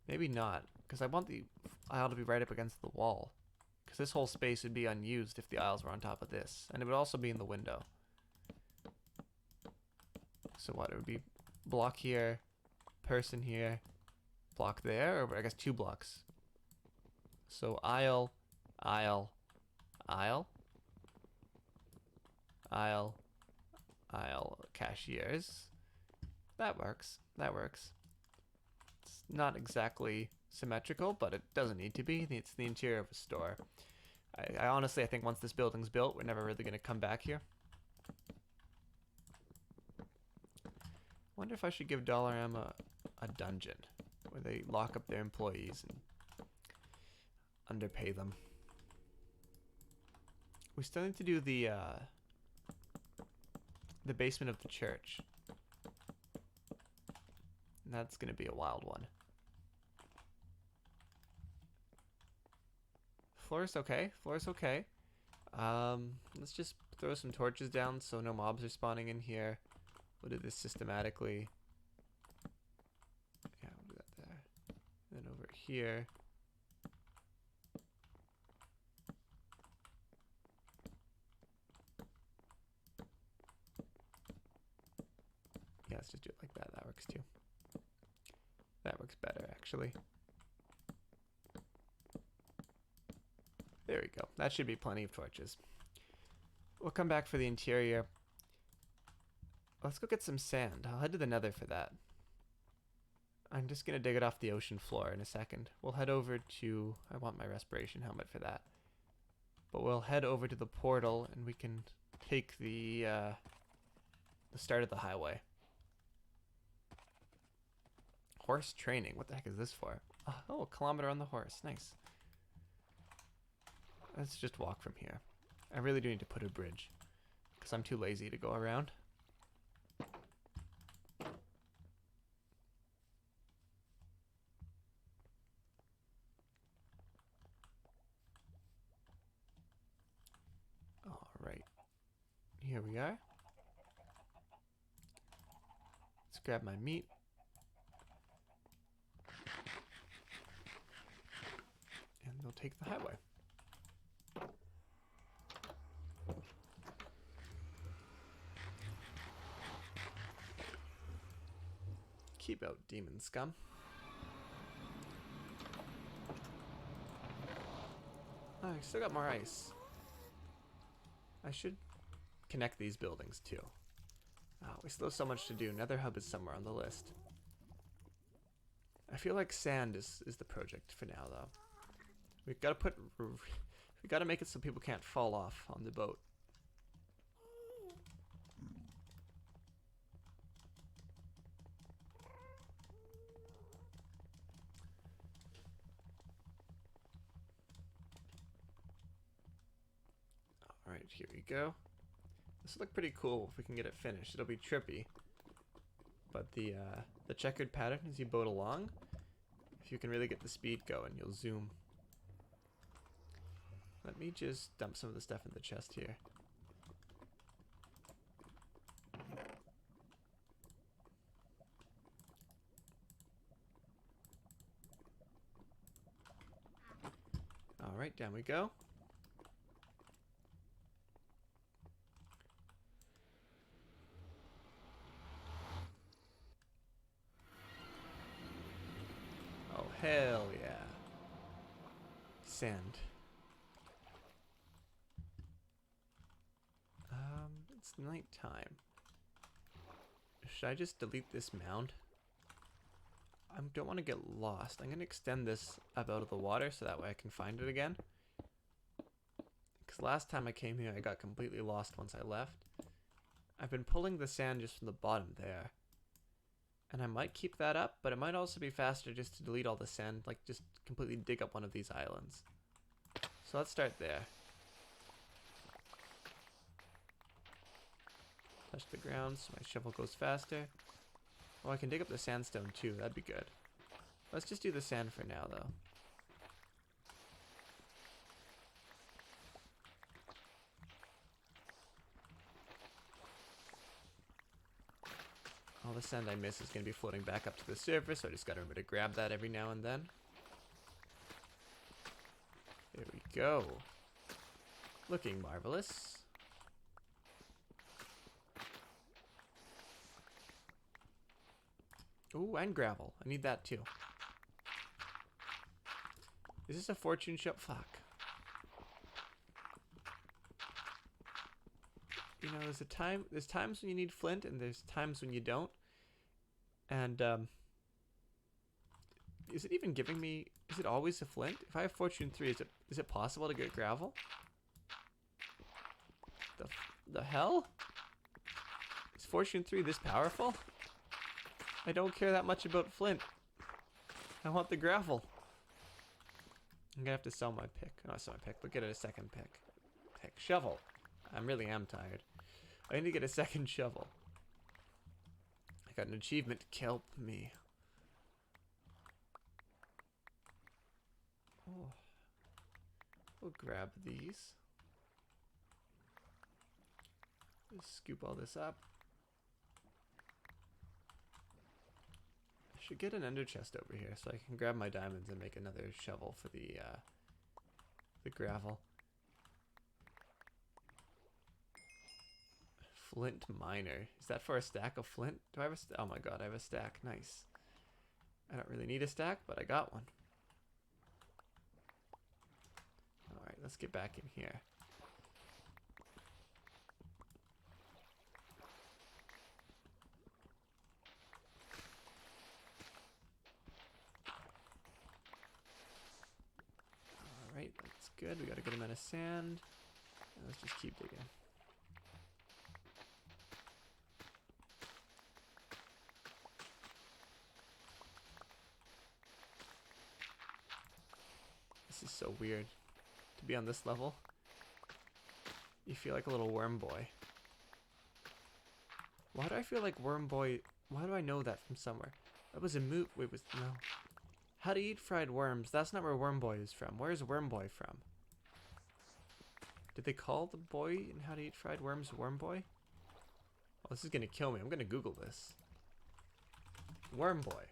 Speaker 1: maybe not, because I want the aisle to be right up against the wall. Because this whole space would be unused if the aisles were on top of this. And it would also be in the window. So what, it would be block here, person here, block there, or I guess 2 blocks. So aisle, aisle, aisle, aisle, aisle, cashiers. That works. That works. It's not exactly symmetrical, but it doesn't need to be. It's the interior of a store. I honestly, I think once this building's built, we're never really going to come back here. Wonder if I should give Dollarama a dungeon where they lock up their employees and underpay them. We still need to do the basement of the church. And that's gonna be a wild one. Floor's okay. Floor's okay. Let's just throw some torches down so no mobs are spawning in here. We'll do this systematically. Yeah, we'll do that there. And then over here. Yeah, let's just do it like that. That works too. That works better, actually. There we go. That should be plenty of torches. We'll come back for the interior. Let's go get some sand. I'll head to the nether for that. I'm just going to dig it off the ocean floor in a second. We'll head over to... I want my respiration helmet for that. But we'll head over to the portal and we can take the start of the highway. Horse training. What the heck is this for? Oh, a kilometer on the horse. Nice. Let's just walk from here. I really do need to put a bridge because I'm too lazy to go around. All Here we are. Let's grab my meat. And we'll take the highway. Keep out, demon scum. Oh, I still got more ice. I should connect these buildings too. Oh, we still have so much to do. Nether hub is somewhere on the list. I feel like sand is the project for now, though. We gotta make it so people can't fall off on the boat. Alright, here we go. This will look pretty cool if we can get it finished. It'll be trippy. But the checkered pattern as you boat along, if you can really get the speed going, you'll zoom. Let me just dump some of the stuff in the chest here. Alright, down we go. Oh, hell yeah. Sand. It's nighttime. Should I just delete this mound? I don't want to get lost. I'm going to extend this up out of the water so that way I can find it again. Because last time I came here, I got completely lost once I left. I've been pulling the sand just from the bottom there. And I might keep that up, but it might also be faster just to delete all the sand, like just completely dig up one of these islands. So let's start there. Touch the ground so my shovel goes faster. Oh, I can dig up the sandstone too, that'd be good. Let's just do the sand for now though. All the sand I miss is going to be floating back up to the surface, so I just got to remember to grab that every now and then. There we go. Looking marvelous. Ooh, and gravel. I need that too. Is this a fortune shop? Fuck. You know, there's times when you need flint and there's times when you don't. And, is it even giving me, is it always a flint? If I have fortune 3, is it possible to get gravel? The hell? Is fortune 3 this powerful? I don't care that much about flint. I want the gravel. I'm gonna have to sell my pick. Not sell my pick, but get a second pick. Shovel. I really am tired. I need to get a second shovel. I got an achievement. Kelp me. Oh. We'll grab these. Just scoop all this up. I should get an ender chest over here so I can grab my diamonds and make another shovel for the gravel. Flint miner. Is that for a stack of flint? Do I have a oh my god, I have a stack. Nice. I don't really need a stack, but I got one. Alright, let's get back in here. Alright, that's good. We got a good amount of sand. And let's just keep digging. This is so weird to be on this level. You feel like a little worm boy. Why do I feel like worm boy? Why do I know that from somewhere? That was a moot. Wait, no. How to eat fried worms. That's not where worm boy is from. Where's worm boy from? Did they call the boy in How to Eat Fried Worms Worm Boy? Oh, this is gonna kill me. I'm gonna Google this. Worm Boy.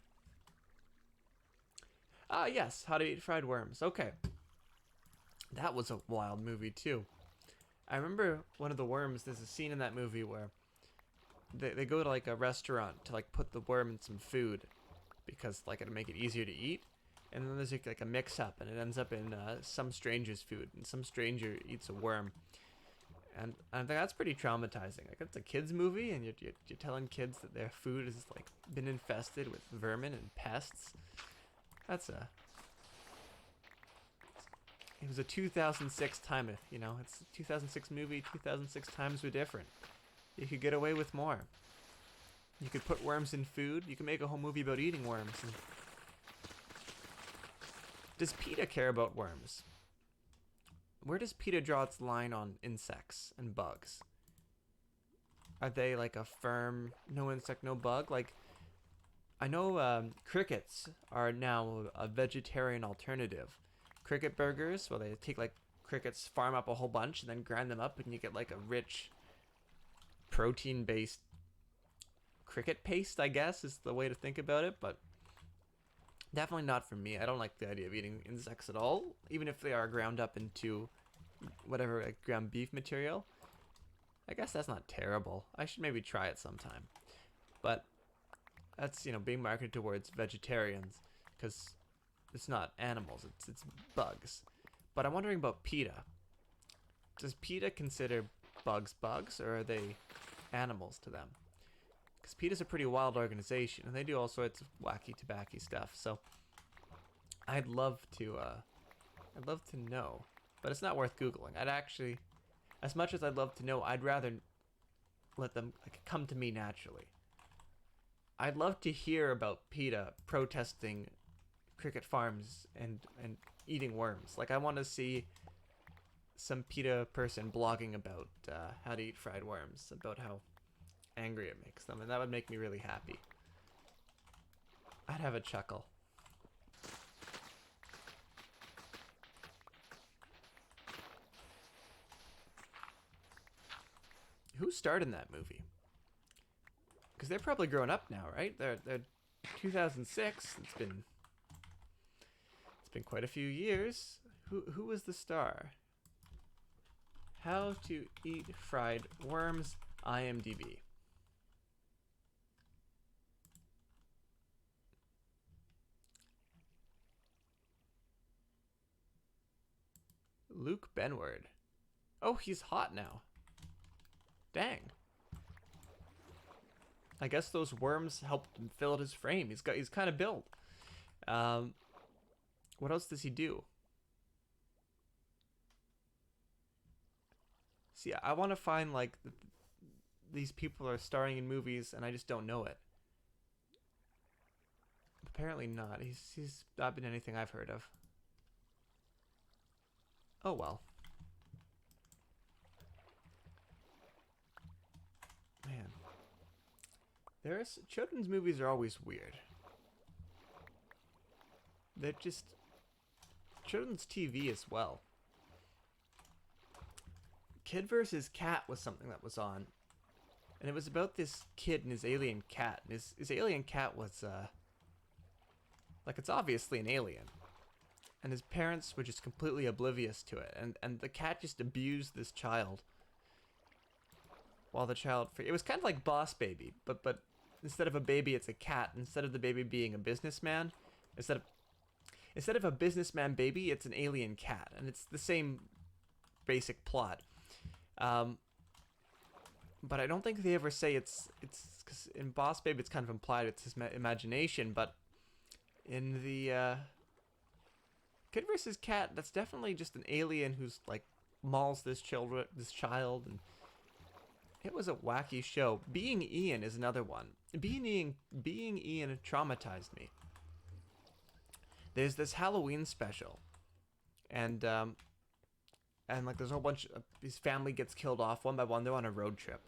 Speaker 1: Ah, yes, How to Eat Fried Worms. Okay. That was a wild movie, too. I remember one of the worms, there's a scene in that movie where they go to like a restaurant to like put the worm in some food because like it'll make it easier to eat. And then there's like a mix-up and it ends up in some stranger's food and some stranger eats a worm. And I think that's pretty traumatizing. Like, it's a kids movie, and you're telling kids that their food has like been infested with vermin and pests. That's a. It was a 2006 time. You know, it's a 2006 movie. 2006 times were different. You could get away with more. You could put worms in food. You could make a whole movie about eating worms. And does PETA care about worms? Where does PETA draw its line on insects and bugs? Are they like a firm no insect, no bug? Like, I know crickets are now a vegetarian alternative. Cricket burgers, where they take like crickets, farm up a whole bunch, and then grind them up, and you get like a rich protein-based cricket paste, I guess, is the way to think about it, but definitely not for me. I don't like the idea of eating insects at all, even if they are ground up into whatever, like ground beef material. I guess that's not terrible. I should maybe try it sometime. But that's, you know, being marketed towards vegetarians because it's not animals, it's bugs. But I'm wondering about PETA. Does PETA consider bugs bugs, or are they animals to them? Because PETA's a pretty wild organization, and they do all sorts of wacky tobacco stuff. So I'd love to know, but it's not worth googling. I'd actually, as much as I'd love to know, I'd rather let them like come to me naturally. I'd love to hear about PETA protesting cricket farms and eating worms. Like, I want to see some PETA person blogging about how to eat fried worms, about how angry it makes them, and that would make me really happy. I'd have a chuckle. Who starred in that movie? Because they're probably grown up now, right? They're 2006. It's been quite a few years. Who was the star? How to Eat Fried Worms, IMDb. Luke Benward. Oh, he's hot now. Dang. I guess those worms helped him fill out his frame. He's kind of built. What else does he do? See, I want to find like these people are starring in movies, and I just don't know it. Apparently not. He's not been anything I've heard of. Oh well. Man. Children's movies are always weird. They're just children's TV as well. Kid vs. Cat was something that was on, and it was about this kid and his alien cat. And his alien cat was like, it's obviously an alien, and his parents were just completely oblivious to it, and the cat just abused this child. While the child, it was kind of like Boss Baby, but instead of a baby, it's a cat. Instead of the baby being a businessman, instead of a businessman baby, it's an alien cat, and it's the same basic plot. But I don't think they ever say it's because in Boss Baby it's kind of implied it's his imagination, but in the Kid vs. Cat, that's definitely just an alien who's like mauls this child, and it was a wacky show. Being Ian is another one. Being Ian traumatized me. There's this Halloween special, and like there's a whole bunch of his family gets killed off one by one. They're on a road trip,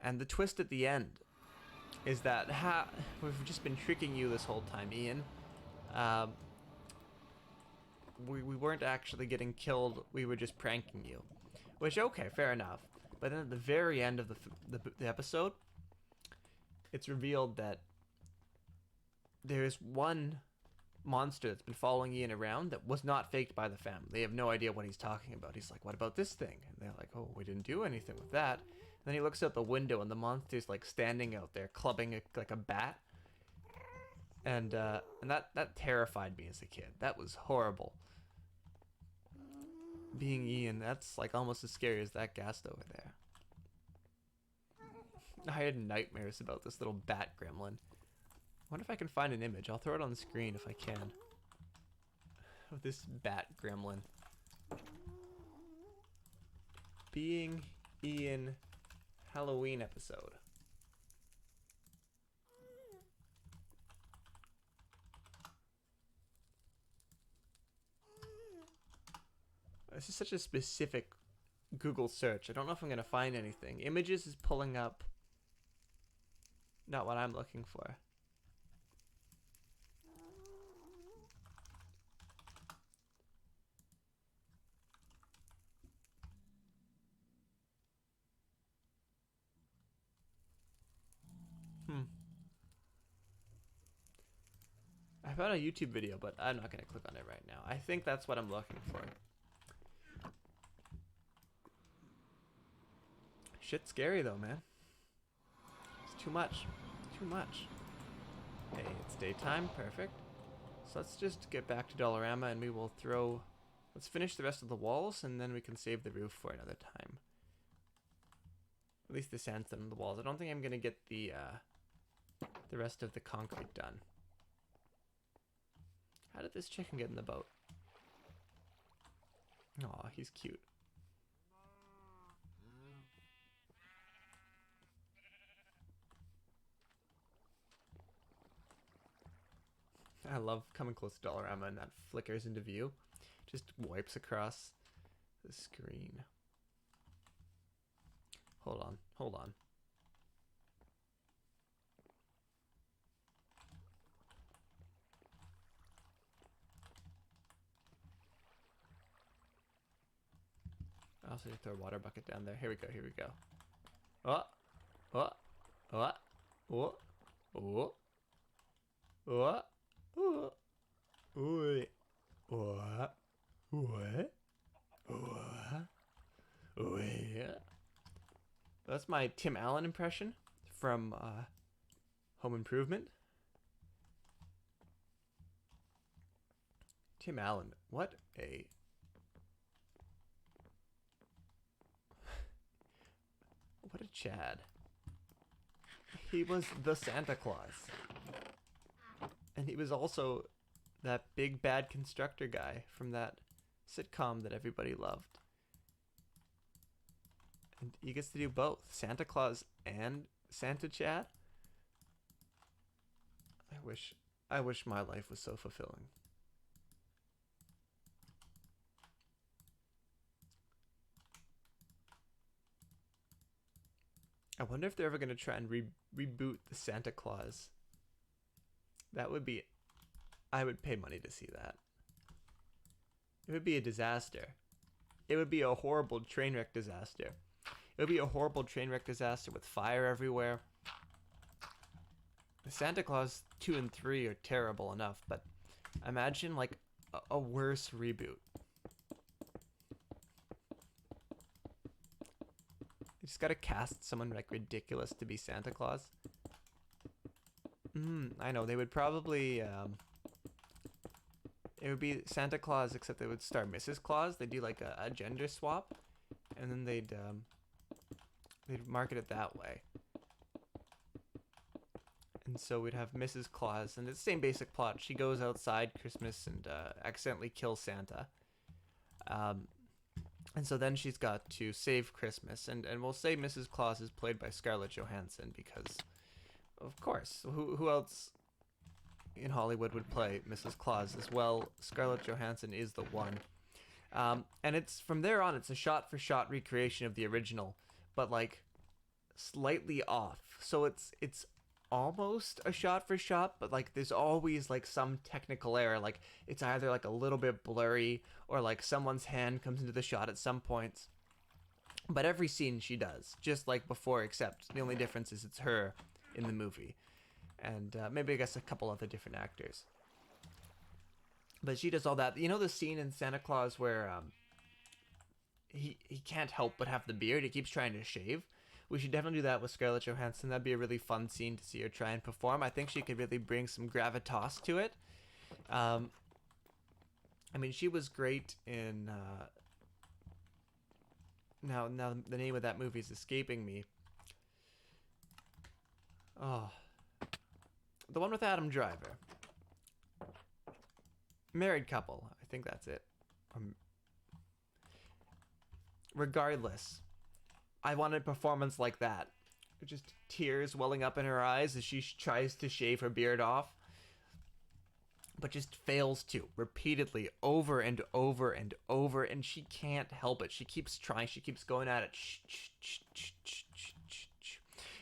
Speaker 1: and the twist at the end is that we've just been tricking you this whole time, Ian. we weren't actually getting killed. We were just pranking you. Which, okay, fair enough. But then at the very end of the episode, it's revealed that there's one monster that's been following Ian around that was not faked by the family. They have no idea what he's talking about. He's like, what about this thing? And they're like, oh, we didn't do anything with that. And then he looks out the window and the monster's like standing out there clubbing like a bat. And that terrified me as a kid. That was horrible. Being Ian, that's like almost as scary as that ghast over there. I had nightmares about this little bat gremlin. I wonder if I can find an image. I'll throw it on the screen if I can. Of this bat gremlin. Being Ian Halloween episode. This is such a specific Google search. I don't know if I'm going to find anything. Images is pulling up. Not what I'm looking for. I found a YouTube video, but I'm not going to click on it right now. I think that's what I'm looking for. Shit's scary though, man. It's too much. Too much. Hey, it's daytime. Perfect. So let's just get back to Dollarama and we will throw... Let's finish the rest of the walls and then we can save the roof for another time. At least the sandstone on the walls. I don't think I'm going to get the rest of the concrete done. How did this chicken get in the boat? Aw, he's cute. I love coming close to Dollarama and that flickers into view. Just wipes across the screen. Hold on, hold on. I also need to throw a water bucket down there. Here we go, here we go. Oh, oh, oh, oh, oh, oh. What? What? What? What? What? That's my Tim Allen impression from Home Improvement. Tim Allen, what a... What a Chad. He was the Santa Claus. And he was also that big bad constructor guy from that sitcom that everybody loved. And he gets to do both, Santa Claus and Santa Chad. I wish my life was so fulfilling. I wonder if they're ever going to try and reboot the Santa Claus. That would be... I would pay money to see that. It would be a disaster. It would be a horrible train wreck disaster. It would be a horrible train wreck disaster with fire everywhere. The Santa Claus 2 and 3 are terrible enough, but imagine like a worse reboot. You just gotta cast someone like ridiculous to be Santa Claus. I know, they would probably, it would be Santa Claus, except they would star Mrs. Claus. They'd do like a gender swap, and then they'd market it that way. And so we'd have Mrs. Claus, and it's the same basic plot. She goes outside Christmas and accidentally kills Santa. And so then she's got to save Christmas, and we'll say Mrs. Claus is played by Scarlett Johansson because... Of course. Who else in Hollywood would play Mrs. Claus as well? Scarlett Johansson is the one. And it's from there on, it's a shot-for-shot recreation of the original, but like slightly off. So it's almost a shot for shot, but like there's always like some technical error. Like it's either like a little bit blurry or like someone's hand comes into the shot at some points. But every scene she does, just like before, except the only difference is it's her in the movie. And maybe I guess a couple other different actors. But she does all that. You know the scene in Santa Claus where he can't help but have the beard. He keeps trying to shave. We should definitely do that with Scarlett Johansson. That'd be a really fun scene to see her try and perform. I think she could really bring some gravitas to it. I mean, she was great in. Now the name of that movie is escaping me. Oh, the one with Adam Driver. Married Couple. I think that's it. Regardless, I wanted a performance like that. Just tears welling up in her eyes as she tries to shave her beard off. But just fails to repeatedly over and over and over, and she can't help it. She keeps trying. She keeps going at it.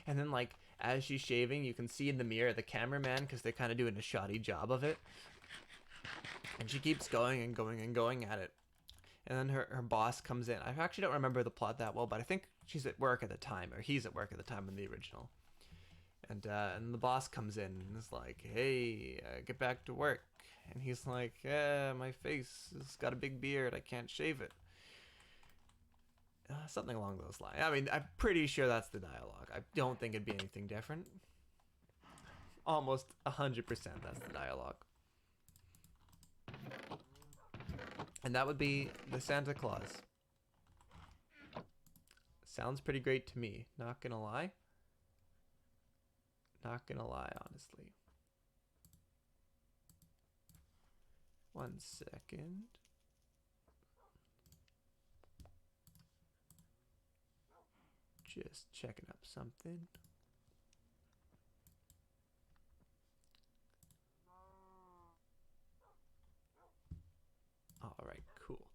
Speaker 1: And then, like, as she's shaving, you can see in the mirror the cameraman, because they're kind of doing a shoddy job of it. And she keeps going and going and going at it. And then her boss comes in. I actually don't remember the plot that well, but I think she's at work at the time, or he's at work at the time in the original. And the boss comes in and is like, hey, get back to work. And he's like, yeah, my face has got a big beard. I can't shave it. Something along those lines. I mean, I'm pretty sure that's the dialogue. I don't think it'd be anything different. Almost 100% that's the dialogue. And that would be the Santa Claus. Sounds pretty great to me. Not gonna lie. Not gonna lie, honestly. 1 second. Just checking up something. All right, cool.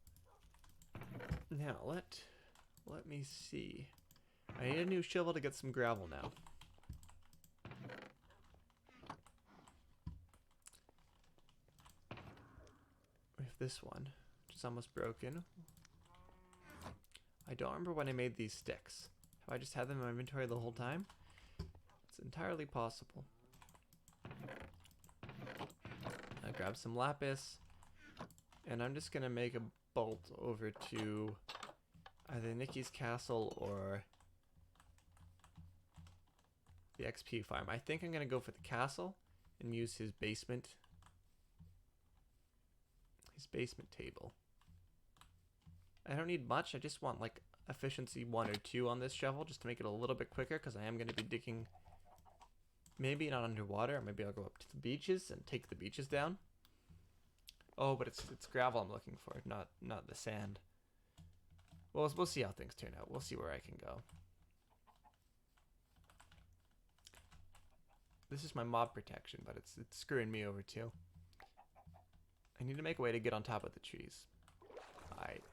Speaker 1: Now let me see. I need a new shovel to get some gravel now. We have this one, which is almost broken. I don't remember when I made these sticks. Have I just had them in my inventory the whole time? It's entirely possible. I grab some lapis, and I'm just gonna make a bolt over to either Nikki's castle or the XP farm. I think I'm gonna go for the castle and use his basement table. I don't need much. I just want like efficiency 1 or 2 on this shovel just to make it a little bit quicker, because I am going to be digging, maybe not underwater. Maybe I'll go up to the beaches and take the beaches down. Oh, but it's gravel I'm looking for, not the sand. Well, we'll see how things turn out. We'll see where I can go. This is my mob protection, but it's screwing me over too. I need to make a way to get on top of the trees. Alright.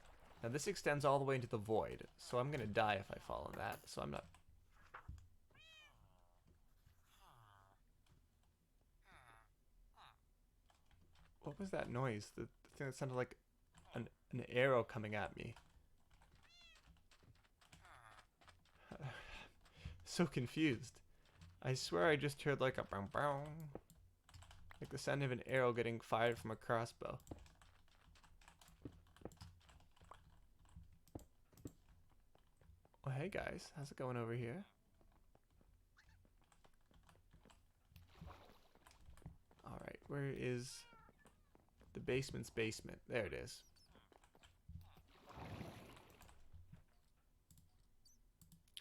Speaker 1: Now this extends all the way into the void, so I'm gonna die if I fall in that, so I'm not... What was that noise? The thing that sounded like an arrow coming at me. So confused. I swear I just heard like a boom boom. Like the sound of an arrow getting fired from a crossbow. Well, hey guys, how's it going over here? Alright, where is the basement's basement? There it is.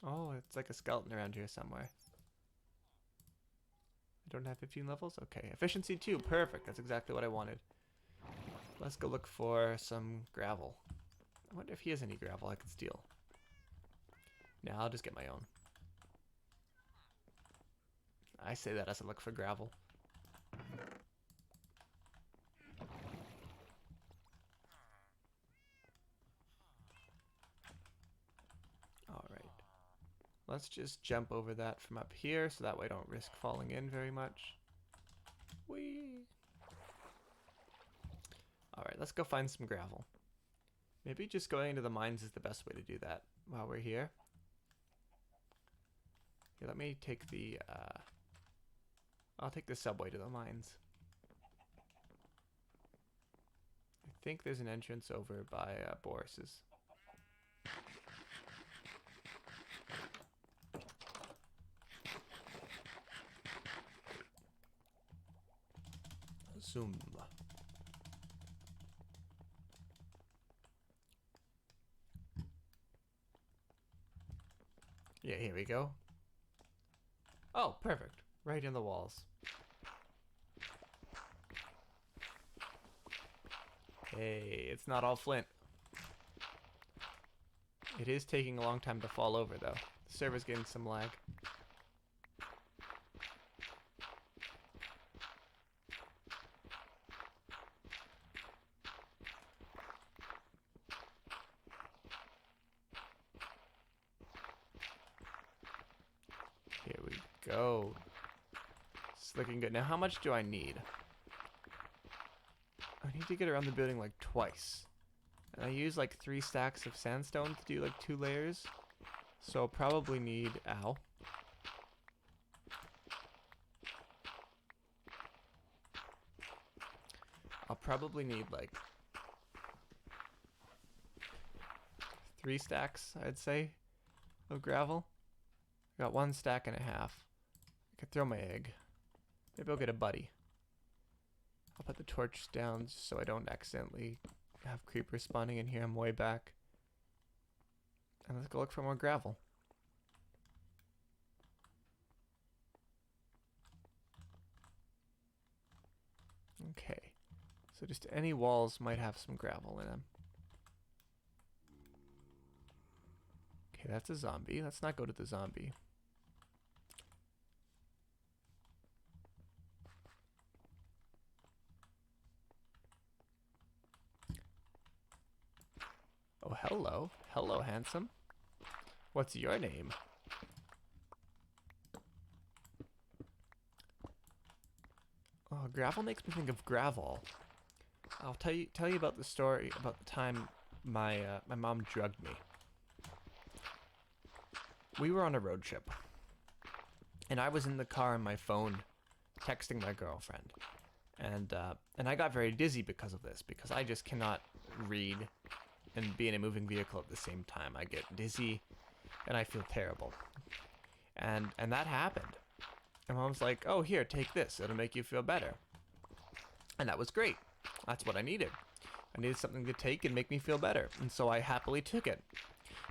Speaker 1: Oh, it's like a skeleton around here somewhere. I don't have 15 levels? Okay, efficiency 2, perfect. That's exactly what I wanted. Let's go look for some gravel. I wonder if he has any gravel I could steal. Nah, I'll just get my own. I say that as I look for gravel. Alright. let's just jump over that from up here so that way I don't risk falling in very much. Whee! Alright, let's go find some gravel. Maybe just going into the mines is the best way to do that while we're here. Here, let me take the, I'll take the subway to the mines. I think there's an entrance over by Boris's. Zoom. Yeah, here we go. Oh, perfect. Right in the walls. Hey, it's not all flint. It is taking a long time to fall over, though. The server's getting some lag. Here we go. It's looking good. Now, how much do I need? I need to get around the building like twice. And I use like 3 stacks of sandstone to do like 2 layers. So I'll probably need... Ow. I'll probably need like 3 stacks, I'd say, of gravel. I got 1.5 stacks. I could throw my egg. Maybe I'll get a buddy. I'll put the torch down so I don't accidentally have creepers spawning in here. I'm way back. And let's go look for more gravel. Okay. So just any walls might have some gravel in them. Okay, that's a zombie. Let's not go to the zombie. Oh, hello. Hello, handsome. What's your name? Oh, gravel makes me think of gravel. I'll tell you about the story about the time my mom drugged me. We were on a road trip, and I was in the car on my phone, texting my girlfriend, and I got very dizzy because of this, because I just cannot read and be in a moving vehicle at the same time. I get dizzy, and I feel terrible, and that happened. And Mom's like, "Oh, here, take this. It'll make you feel better." And that was great. That's what I needed. I needed something to take and make me feel better, and so I happily took it.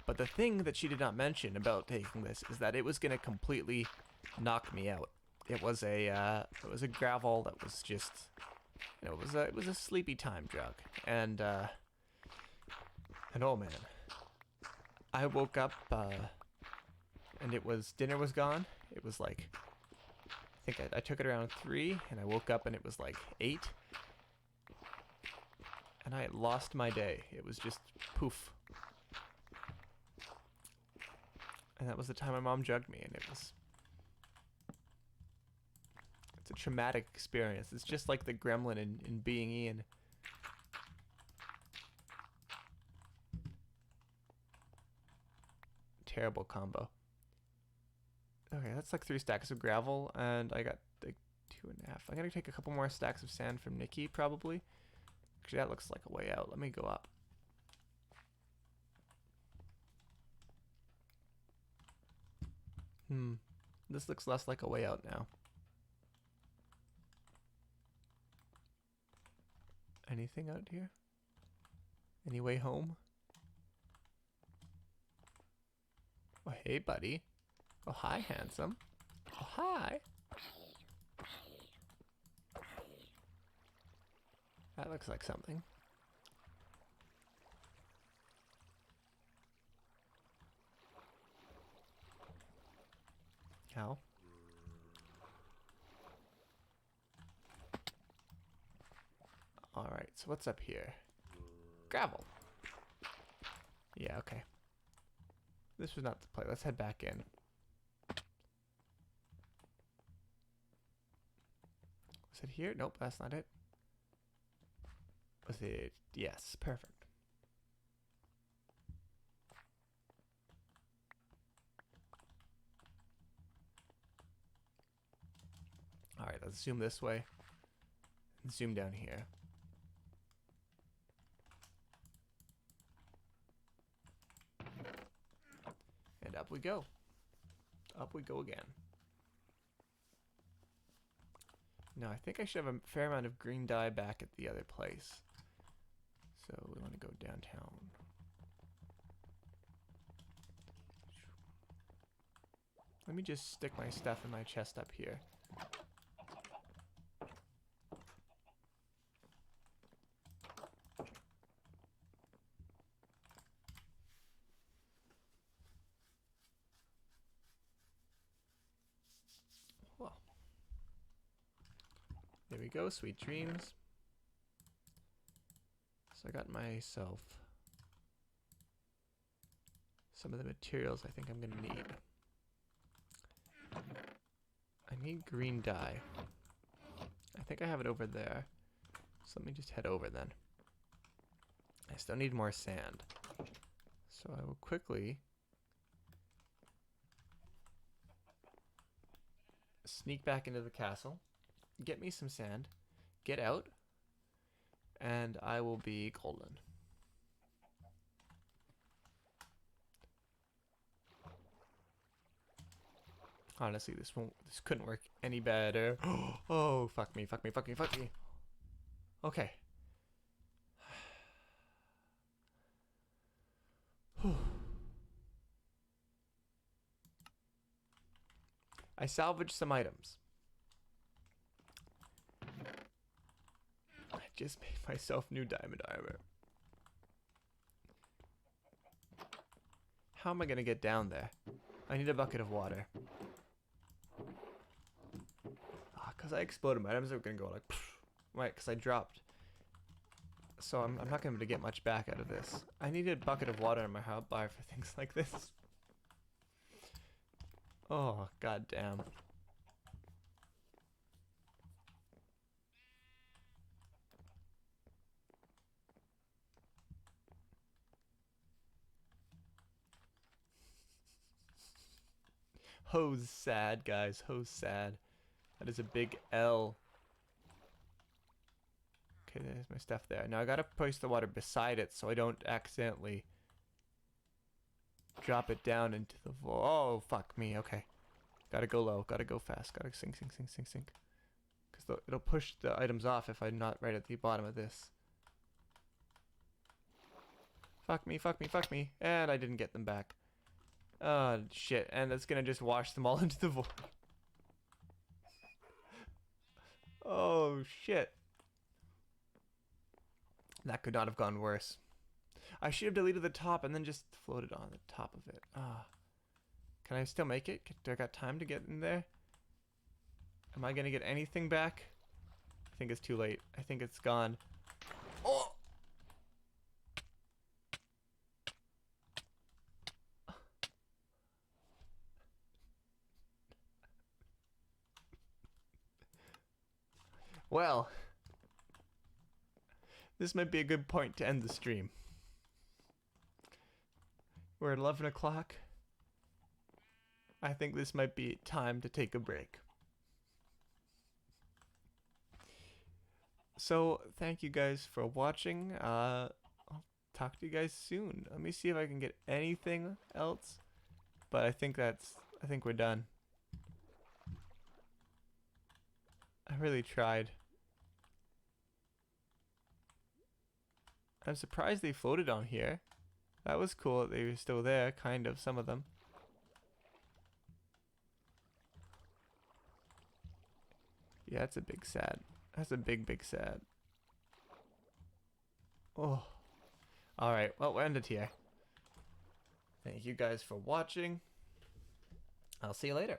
Speaker 1: But the thing that she did not mention about taking this is that it was going to completely knock me out. It was a gravel that was just, you know, it was a sleepy time drug, and oh man, I woke up and dinner was gone. It was like, I think I took it around 3, and I woke up and it was like 8, and I had lost my day. It was just poof. And that was the time my mom drugged me, and it's a traumatic experience. It's just like the gremlin in Being Ian. Terrible combo. Okay, that's like 3 stacks of gravel, and I got like 2.5. I'm gonna take a couple more stacks of sand from Nikki, probably. Actually, that looks like a way out. Let me go up. This looks less like a way out now. Anything out here? Any way home? Oh, hey, buddy. Oh, hi, handsome. Oh, hi. That looks like something. How? Alright, so what's up here? Gravel. Yeah, okay. This was not the play. Let's head back in. Is it here? Nope, that's not it. Was it? Yes, perfect. Alright, let's zoom this way. And zoom down here. And up we go. Up we go again. Now I think I should have a fair amount of green dye back at the other place. So we want to go downtown. Let me just stick my stuff in my chest up here. Well, there we go, sweet dreams. So I got myself some of the materials I think I'm gonna need. I need green dye. I think I have it over there. So let me just head over then. I still need more sand. So I will quickly sneak back into the castle, get me some sand, get out, and I will be golden. Honestly, this couldn't work any better. Oh, fuck me, fuck me, fuck me, fuck me. Okay. I salvaged some items. I just made myself new diamond armor. How am I gonna get down there? I need a bucket of water. Because I exploded, my items are gonna go like, right, because I dropped. So I'm not gonna be able to get much back out of this. I need a bucket of water in my hotbar for things like this. Oh, god damn. Ho's sad, guys. Ho's sad. That is a big L. Okay, there's my stuff there. Now I gotta place the water beside it so I don't accidentally drop it down into the oh, fuck me. Okay. Gotta go low. Gotta go fast. Gotta sink, sink, sink, sink, sink. Because it'll push the items off if I'm not right at the bottom of this. Fuck me, fuck me, fuck me. And I didn't get them back. Oh, shit. And it's gonna just wash them all into the void. Oh, shit. That could not have gone worse. I should have deleted the top and then just floated on the top of it. Ah. Can I still make it? Do I got time to get in there? Am I gonna get anything back? I think it's too late. I think it's gone. Oh! Well, this might be a good point to end the stream. We're at 11 o'clock. I think this might be time to take a break. So, thank you guys for watching. I'll talk to you guys soon. Let me see if I can get anything else. But I think we're done. I really tried. I'm surprised they floated on here. That was cool that they were still there, kind of, some of them. Yeah, that's a big sad. That's a big, big sad. Oh. Alright, well, we'll end it here. Thank you guys for watching. I'll see you later.